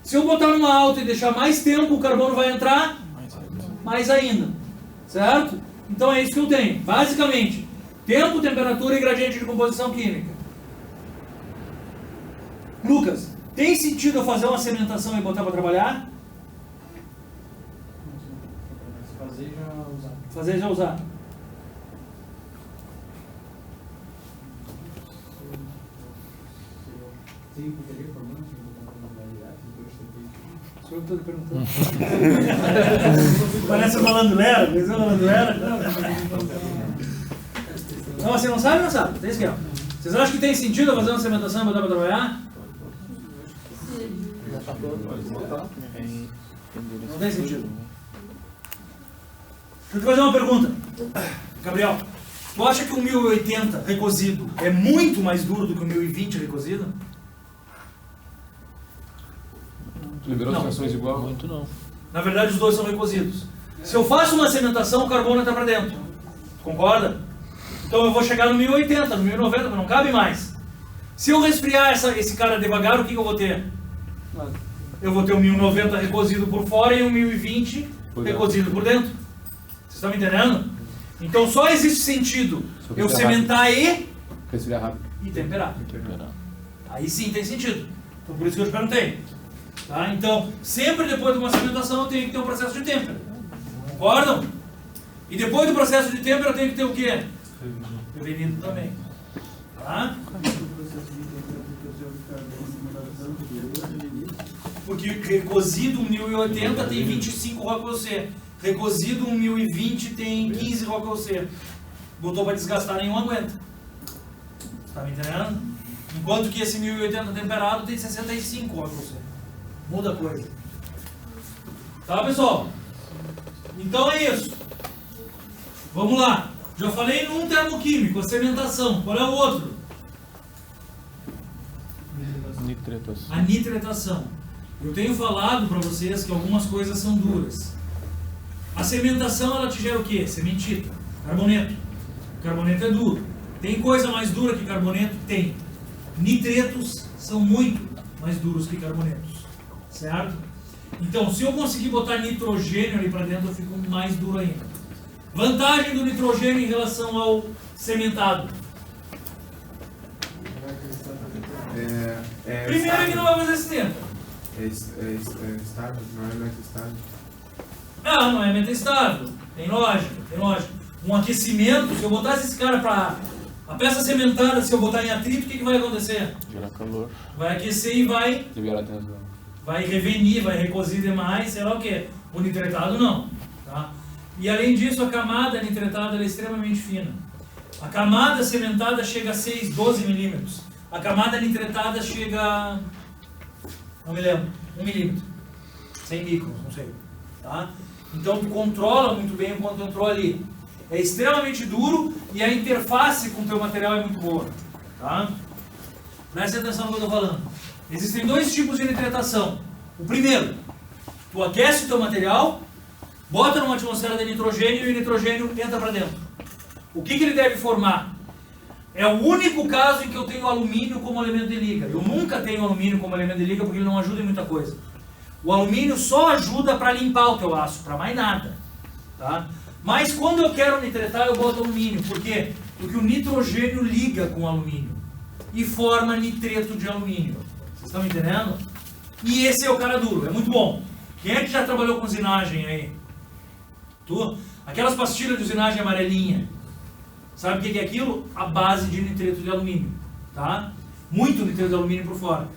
Se eu botar numa alta e deixar mais tempo, o carbono vai entrar mais ainda. Certo? Então é isso que eu tenho. Basicamente, tempo, temperatura e gradiente de composição química. Lucas, tem sentido eu fazer uma cementação e botar para trabalhar? Fazer e já usar. Fazer e já usar. Sim, porque teria problema se botar na modalidade, depois de ter feito. Sou eu que estou perguntando. Parece um malandro-lera. Não, você não sabe ou não sabe? Tem esquema. Vocês acham que tem sentido eu fazer uma cementação e botar para trabalhar? Não tem sentido. Deixa eu te fazer uma pergunta. Gabriel, tu acha que o 1080 recozido é muito mais duro do que o 1020 recozido? Tu liberou as frações igual? Muito não. Na verdade, os dois são recozidos. Se eu faço uma cementação, o carbono entra para dentro. Concorda? Então eu vou chegar no 1080, no 1090, mas não cabe mais. Se eu resfriar esse cara devagar, o que eu vou ter? Eu vou ter o 1090 recozido por fora e o 1020 recozido por dentro. Vocês estão me entendendo? Então só existe sentido eu cimentar e resfriar rápido e temperar. Aí sim tem sentido. Então por isso que eu te perguntei. Tá? Então, sempre depois de uma cimentação eu tenho que ter um processo de têmpera. Concordam? E depois do processo de têmpera eu tenho que ter o quê? Prevenido também. Tá? Porque recozido 1080 tem 25 ROC. Recozido 1020 tem 15 ROC. Botou para desgastar, nenhum aguenta. Tá me entendendo? Enquanto que esse 1080 temperado tem 65 ROC. Muda a coisa. Tá, pessoal? Então é isso. Vamos lá. Já falei num termoquímico, a cementação. Qual é o outro? Nitretação. A nitretação. Eu tenho falado para vocês que algumas coisas são duras. A cementação, ela te gera o quê? Cementita, carboneto. Carboneto é duro. Tem coisa mais dura que carboneto? Tem. Nitretos são muito mais duros que carbonetos. Certo? Então, se eu conseguir botar nitrogênio ali para dentro, eu fico mais duro ainda. Vantagem do nitrogênio em relação ao cementado. Primeiro é que não vai fazer esse tempo. É estável? Não é metastável? Não é metastável. Tem lógica, tem lógica. Um aquecimento, se eu botasse esse cara para... A peça cementada, se eu botar em atrito, o que vai acontecer? Gerar calor. Vai aquecer e vai... Liberar tensão. Vai revenir, vai recozir demais, sei lá o que. O nitretado não. Tá? E além disso, a camada nitretada é extremamente fina. A camada cementada chega a 6, 12 milímetros. A camada nitretada chega a... Não me lembro. 1 milímetro. 100 microns, não sei. Tá? Então tu controla muito bem enquanto entrou ali. É extremamente duro e a interface com o teu material é muito boa. Tá? Presta atenção no que eu estou falando. Existem 2 tipos de nitretação. O primeiro, tu aquece o teu material, bota numa atmosfera de nitrogênio e o nitrogênio entra para dentro. O que ele deve formar? É o único caso em que eu tenho alumínio como elemento de liga. Eu nunca tenho alumínio como elemento de liga porque ele não ajuda em muita coisa. O alumínio só ajuda para limpar o teu aço, para mais nada. Tá? Mas quando eu quero nitretar, eu boto alumínio. Por quê? Porque o nitrogênio liga com o alumínio e forma nitreto de alumínio. Vocês estão entendendo? E esse é o cara duro, é muito bom. Quem é que já trabalhou com usinagem aí? Tu? Aquelas pastilhas de usinagem amarelinha. Sabe o que é aquilo? A base de nitreto de alumínio. Tá? Muito nitreto de alumínio por fora.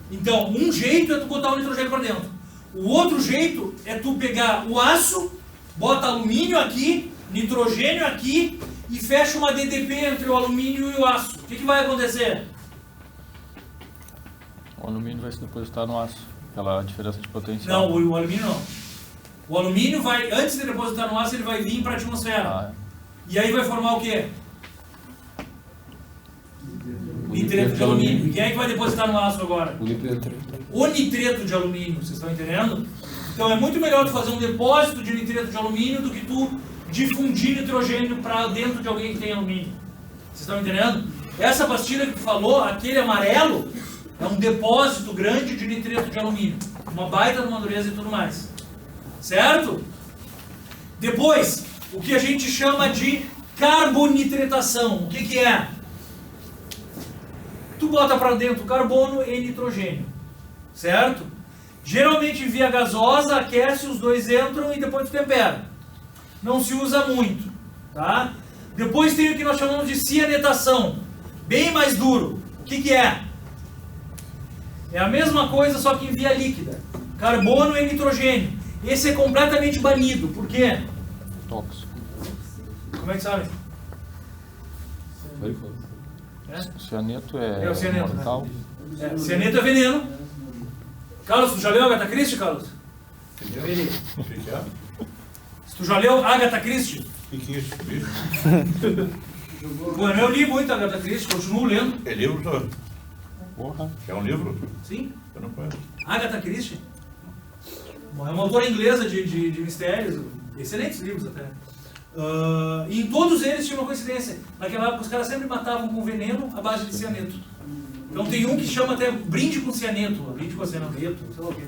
Então, um jeito é tu botar o nitrogênio para dentro. O outro jeito é tu pegar o aço, bota alumínio aqui, nitrogênio aqui e fecha uma DDP entre o alumínio e o aço. O que vai acontecer? O alumínio vai se depositar no aço, pela diferença de potencial. Não, o alumínio não. O alumínio vai, antes de depositar no aço, ele vai vir para a atmosfera. E aí vai formar o quê? Nitreto de alumínio. E quem é que vai depositar no aço agora? O nitreto. O nitreto de alumínio, vocês estão entendendo? Então é muito melhor tu fazer um depósito de nitreto de alumínio do que tu difundir nitrogênio para dentro de alguém que tem alumínio. Vocês estão entendendo? Essa pastilha que tu falou, aquele amarelo, é um depósito grande de nitreto de alumínio. Uma baita de uma dureza e tudo mais. Certo? Depois, o que a gente chama de carbonitretação. O que é? Tu bota para dentro carbono e nitrogênio. Certo? Geralmente via gasosa, aquece, os dois entram e depois tu tempera. Não se usa muito. Tá? Depois tem o que nós chamamos de cianetação. Bem mais duro. O que é? É a mesma coisa, só que em via líquida. Carbono e nitrogênio. Esse é completamente banido. Por quê? Tóxico. Como é que sabe? Cianeto é o cianeto, mortal. Né? Cianeto é veneno. Carlos, tu já leu Agatha Christie, Carlos? Se tu já leu Agatha Christie? O que é isso? Bueno, eu li muito Agatha Christie, continuo lendo. É livro, senhor? Porra. É um livro? Sim. Eu não conheço. Agatha Christie. Bom, é uma autora inglesa de mistérios. Excelentes livros até. E em todos eles tinha uma coincidência. Naquela época os caras sempre matavam com veneno à base de cianeto. Então tem um que chama até brinde com cianeto, brinde com cianeto, sei lá o que.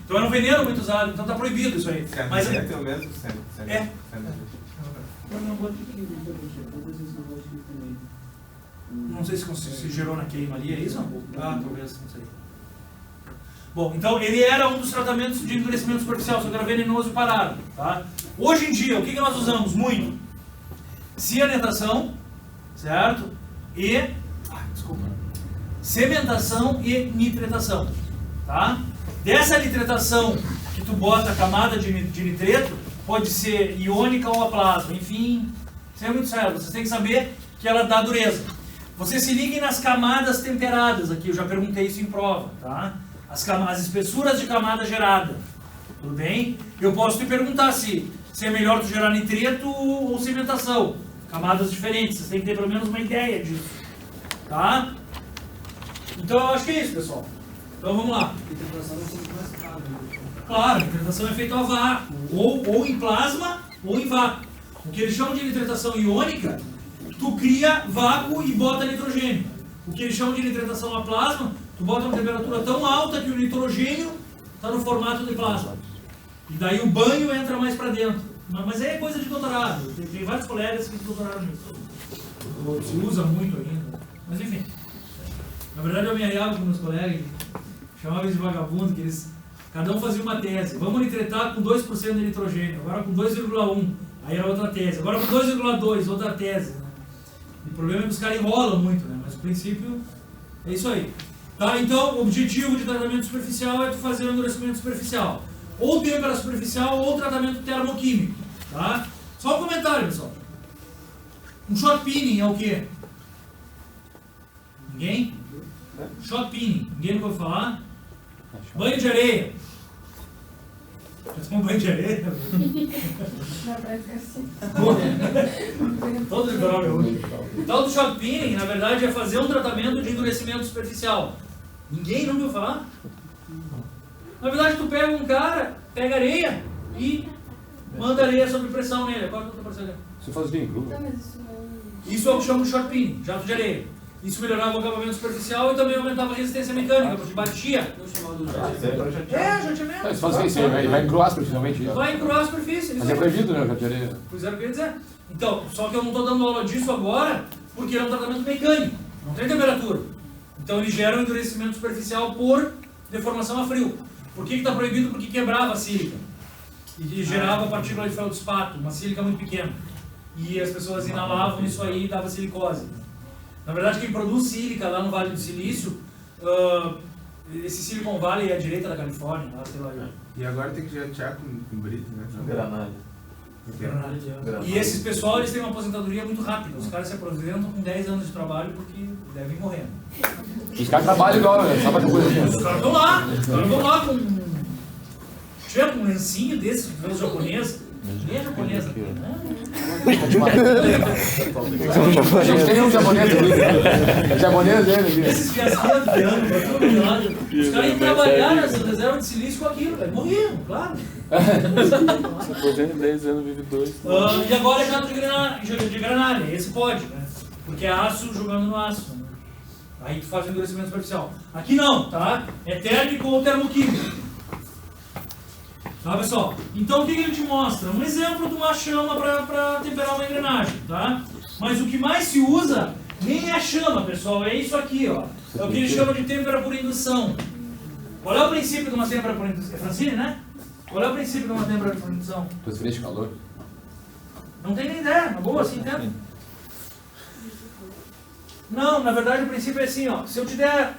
Então era um veneno muito usado, então está proibido isso aí. Mas é o mesmo cianeto. É. Não sei se gerou na queima ali, é isso? Ah, talvez, não sei. Bom, então ele era um dos tratamentos de endurecimento superficial, só que era venenoso e parado. Tá? Hoje em dia, o que nós usamos muito? Cianetação, certo? E... cementação e nitretação. Tá? Dessa nitretação que tu bota a camada de nitreto, pode ser iônica ou a plasma, enfim, isso é muito sério. Vocês têm que saber que ela dá dureza. Vocês se liguem nas camadas temperadas aqui, eu já perguntei isso em prova, tá? As espessuras de camada gerada, tudo bem? Eu posso te perguntar se é melhor tu gerar nitreto ou cimentação. Camadas diferentes, vocês têm que ter pelo menos uma ideia disso, tá? Então eu acho que é isso, pessoal. Então vamos lá. Claro, a nitretação é feita a vácuo, ou em plasma ou em vácuo. O que eles chamam de nitretação iônica, tu cria vácuo e bota nitrogênio. O que eles chamam de nitratação a plasma, tu bota uma temperatura tão alta que o nitrogênio está no formato de plasma. E daí o banho entra mais para dentro. Mas é coisa de doutorado. Tem vários colegas que doutoraram nisso. Se usa muito ainda. Mas enfim. Na verdade eu me arriava com meus colegas, chamava eles de vagabundo, que eles, cada um fazia uma tese. Vamos nitratar com 2% de nitrogênio, agora com 2,1%. Aí era outra tese. Agora com 2,2%, outra tese. Né? E o problema é que os caras enrolam muito, né? Mas o princípio é isso aí. Tá? Então, o objetivo de tratamento superficial é tu fazer um endurecimento superficial. Ou têmpera superficial ou tratamento termoquímico. Tá? Só um comentário, pessoal. Um shot pinning é o quê? Ninguém? Shot pinning. Ninguém nunca ouviu falar? Banho de areia. Já tomou banho de areia? Na prática, sim. Todo liberal é hoje. Então, o shot pinning, na verdade, é fazer um tratamento de endurecimento superficial. Ninguém nunca ouviu falar? Na verdade, tu pega um cara, pega areia e manda areia sob pressão nele. Agora não está aparecendo. Você faz bem cru. Então, mas isso não... Isso é o que chama de shot pinning, jato de areia. Isso melhorava o acabamento superficial e também aumentava a resistência mecânica, porque batia. Não chamado de Jateamento. Você faz isso aí, vai encruar superficialmente isso. Vai encruar a superfície. Mas é proibido, né, Catarina? Pois é, o que eu ia dizer. Então, só que eu não estou dando aula disso agora, porque é um tratamento mecânico, não tem temperatura. Então ele gera um endurecimento superficial por deformação a frio. Por que está proibido? Porque quebrava a sílica. E gerava partícula de feldespato, uma sílica muito pequena. E as pessoas inalavam isso aí e dava silicose. Na verdade, quem produz sílica lá no Vale do Silício, esse Silicon Valley é a direita da Califórnia, lá, sei lá. E agora tem que jatear com brito, né? Granada. E esses pessoal, eles têm uma aposentadoria muito rápida. Os caras se aposentam com 10 anos de trabalho porque devem morrer. Os caras trabalham igual, né? Sabe coisa assim. Os caras vão lá com um lencinho desse, que vê os japoneses. Nem é japonesa. A gente tem um japonês aqui. Japonês dele aqui. Esses fiasquinhos de ano, pra todo lado. Os caras iam trabalhar nessa reserva de silício com aquilo, velho. Morriam, claro. Se aposenta 10 anos, vive 2. E agora é jato de granalha. Esse pode, né? Porque é aço jogando no aço. Né? Aí tu faz o endurecimento superficial. Aqui não, tá? É térmico ou termoquímico. Tá, pessoal? Então o que ele te mostra? Um exemplo de uma chama para temperar uma engrenagem, tá? Mas o que mais se usa nem é a chama, pessoal, é isso aqui, ó. É o que ele chama de têmpera por indução. Qual é o princípio de uma têmpera por indução? É Francine, né? Qual é o princípio de uma têmpera por indução? Transferência de calor. Não tem nem ideia, uma boa assim, entende? Não, na verdade o princípio é assim, ó. Se eu te der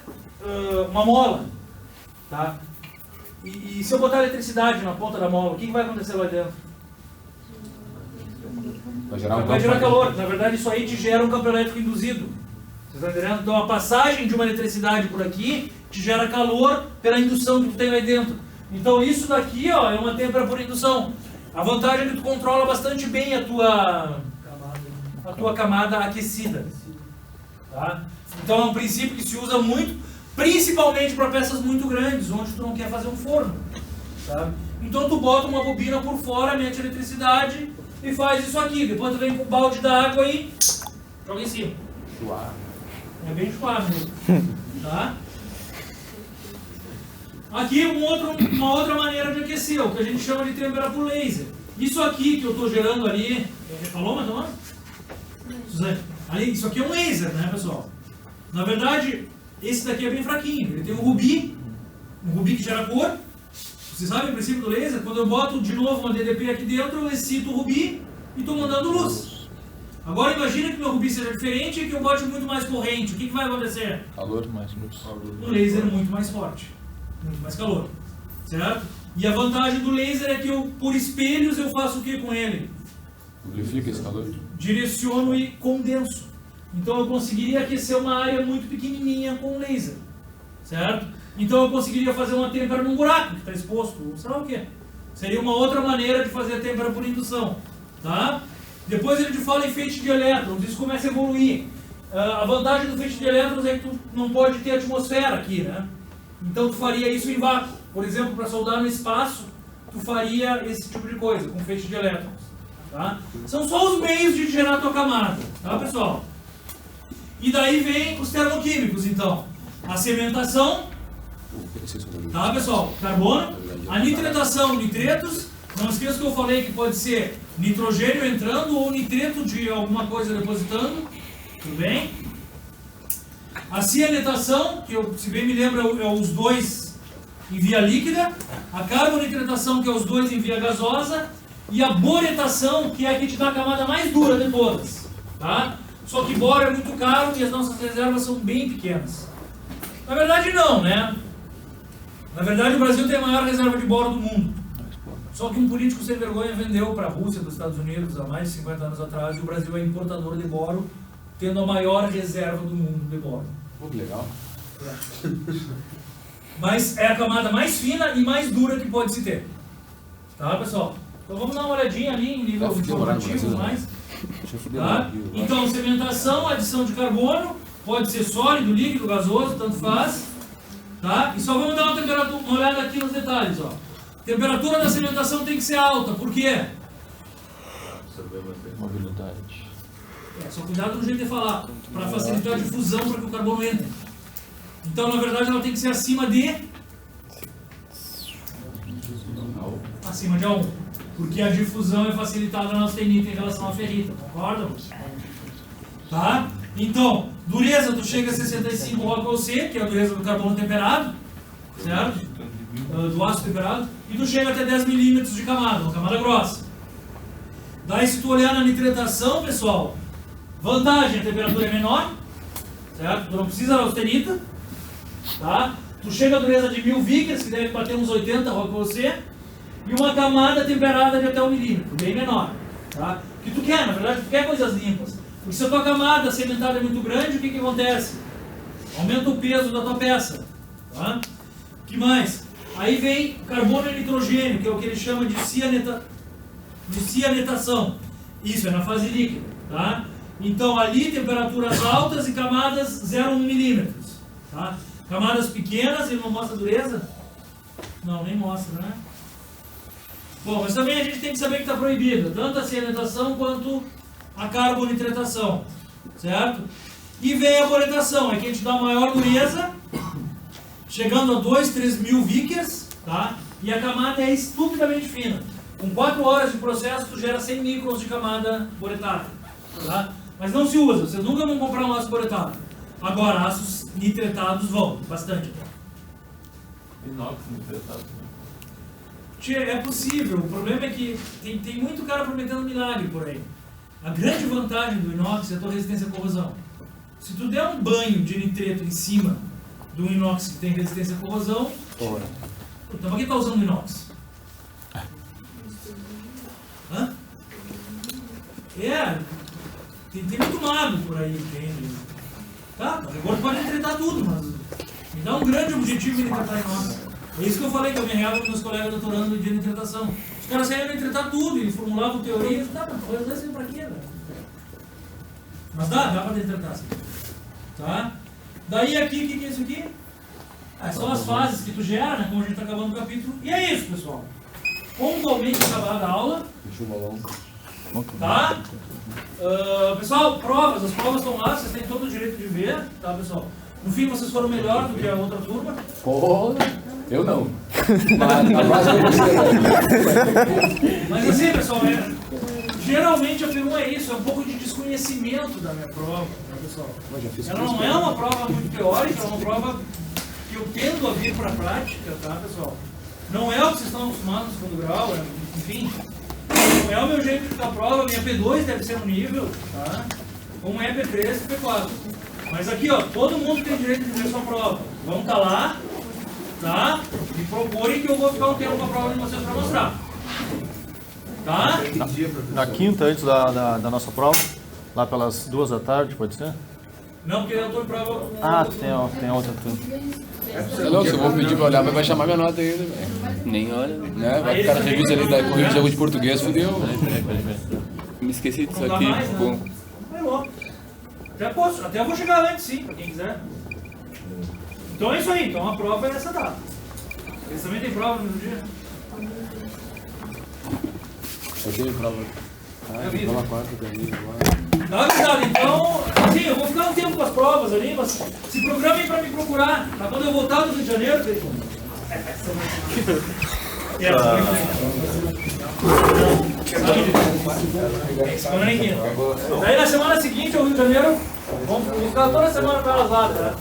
uma mola, tá? E se eu botar eletricidade na ponta da mola, o que vai acontecer lá dentro? Vai gerar calor. Na verdade, isso aí te gera um campo elétrico induzido. Vocês estão entendendo? Então, a passagem de uma eletricidade por aqui te gera calor pela indução que tu tem lá dentro. Então, isso daqui, ó, é uma têmpera por indução. A vantagem é que tu controla bastante bem a tua camada aquecida. Tá? Então, é um princípio que se usa muito, principalmente para peças muito grandes, onde tu não quer fazer um forno, sabe? Então tu bota uma bobina por fora, mete eletricidade e faz isso aqui. Depois tu vem com um balde d'água e joga em cima. Suave. É bem suave mesmo, tá? Aqui uma outra maneira de aquecer, o que a gente chama de têmpera por laser. Isso aqui que eu estou gerando ali, falou, mas não? Suzane, ali, isso aqui é um laser, né, pessoal? Na verdade, esse daqui é bem fraquinho, ele tem um rubi que gera cor. Vocês sabem o princípio do laser? Quando eu boto de novo uma DDP aqui dentro, eu excito o rubi e estou mandando luz. Agora imagina que meu rubi seja diferente e que eu bote muito mais corrente. O que vai acontecer? Calor mais luz. Um laser muito mais forte, muito mais calor, certo? E a vantagem do laser é que eu, por espelhos, eu faço o que com ele? Amplifica esse calor. Direciono e condenso. Então eu conseguiria aquecer uma área muito pequenininha com um laser, certo? Então eu conseguiria fazer uma têmpera num buraco que está exposto, ou sei lá o que. Seria uma outra maneira de fazer a têmpera por indução, tá? Depois ele te fala em feixe de elétrons, isso começa a evoluir. A vantagem do feixe de elétrons é que tu não pode ter atmosfera aqui, né? Então tu faria isso em vácuo. Por exemplo, para soldar no espaço, tu faria esse tipo de coisa, com feixe de elétrons. Tá? São só os meios de gerar a tua camada, tá, pessoal? E daí vem os termoquímicos, então. A cementação, tá, pessoal? Carbono. A nitretação, nitretos. Não esqueça que eu falei que pode ser nitrogênio entrando ou nitreto de alguma coisa depositando. Tudo bem? A cianetação, que eu, se bem me lembro, é os dois em via líquida. A carbonitretação, que é os dois em via gasosa. E a boretação, que é a que te dá a camada mais dura de todas. Tá? Só que boro é muito caro e as nossas reservas são bem pequenas. Na verdade não, né? Na verdade o Brasil tem a maior reserva de boro do mundo. Só que um político sem vergonha vendeu para a Rússia, para os Estados Unidos, há mais de 50 anos atrás, e o Brasil é importador de boro, tendo a maior reserva do mundo de boro. Pô, que legal. Mas é a camada mais fina e mais dura que pode se ter. Tá, pessoal? Então vamos dar uma olhadinha ali em nível informativo mais. Tá? Então, cementação, adição de carbono, pode ser sólido, líquido, gasoso, tanto faz. Tá? E só vamos dar uma temperatura, uma olhada aqui nos detalhes. Ó. Temperatura da cementação tem que ser alta, por quê? Mobilidade. Só cuidado no jeito de falar, para facilitar a difusão para que o carbono entre. Então, na verdade, ela tem que ser acima de A1. Porque a difusão é facilitada na austenita em relação à ferrita, concordam? Tá? Então, dureza, tu chega a 65 Rockwell C, que é a dureza do carbono temperado, certo? Do ácido temperado, e tu chega até 10 milímetros de camada, uma camada grossa. Daí, se tu olhar na nitretação, pessoal, vantagem, a temperatura é menor, certo? Tu não precisa da austenita, tá? Tu chega a dureza de 1000 vickers, que deve bater uns 80 Rockwell C, e uma camada temperada de até 1 milímetro, bem menor. Tá? O que tu quer, na verdade, tu quer coisas limpas. Porque se a tua camada cementada é muito grande, o que acontece? Aumenta o peso da tua peça. Tá? O que mais? Aí vem carbono e nitrogênio, que é o que ele chama de cianetação. Isso é na fase líquida. Tá? Então ali temperaturas altas e camadas 0,1 milímetros. Tá? Camadas pequenas, ele não mostra a dureza? Não, nem mostra, né? Bom, mas também a gente tem que saber que está proibida, tanto a cianetação quanto a carbonitretação, certo? E vem a boretação, é que a gente dá maior dureza, chegando a 2, 3 mil vickers, tá? E a camada é estupidamente fina. Com 4 horas de processo, tu gera 100 microns de camada boretada, tá? Mas não se usa, vocês nunca vão comprar um aço boretado. Agora, aços nitretados vão, bastante até. Inox nitretado. É possível, o problema é que tem muito cara prometendo milagre por aí. A grande vantagem do inox é a tua resistência à corrosão. Se tu der um banho de nitreto em cima do inox que tem resistência à corrosão, então pra que tá usando inox? Hã? Tem muito mago por aí, entende? Tá, agora pode nitretar tudo, mas me dá um grande objetivo em nitretar inox. É isso que eu falei, que eu me reava com meus colegas doutorando de nitretação. Os caras saíram a nitretar tudo e formulavam teorias. Tá, mas vai usar isso pra quê, velho? Mas dá pra nitretar assim. Tá? Daí aqui, o que é isso aqui? São as fases que tu gera, né? Como a gente tá acabando o capítulo. E é isso, pessoal. Pontualmente acabada a aula. Tá? Pessoal, provas. As provas estão lá, vocês têm todo o direito de ver. Tá, pessoal? No fim, vocês foram melhor do que a outra turma. Eu não. Mas assim, pessoal, geralmente a pergunta é isso, é um pouco de desconhecimento da minha prova, né, pessoal? Ela não é uma prova muito teórica, é uma prova que eu tendo a vir para a prática, tá, pessoal? Não é o que vocês estão acostumados no segundo grau, enfim. Não é o meu jeito de dar prova, minha P2 deve ser no nível, tá? Como é P3 e P4. Mas aqui, ó, todo mundo tem direito de ver sua prova. Vamos estar lá, tá? Me procurem que eu vou ficar um tempo com a prova de vocês para mostrar. Tá? Na quinta, antes da nossa prova, lá pelas 2 da tarde, pode ser? Não, porque eu estou em prova com tem outra turma. Não, se eu vou pedir pra olhar, mas vai chamar minha nota ainda, velho. Nem olha. Né? Vai ficar na revista ali da corrida de jogo de português, fudeu. Me esqueci disso não dá aqui. mais, né? Vai logo. Até eu vou chegar antes, sim, para quem quiser. Então é isso aí, então a prova é essa data. Eles também têm prova no dia? Eu tenho prova. Aquela quarta também agora. Tá avisado, então, assim, eu vou ficar um tempo com as provas ali, mas se programem para me procurar. Tá quando eu voltar do Rio de Janeiro, semana em quinta. Daí na semana seguinte, ao Rio de Janeiro, vamos ficar toda semana com elas lá, tá?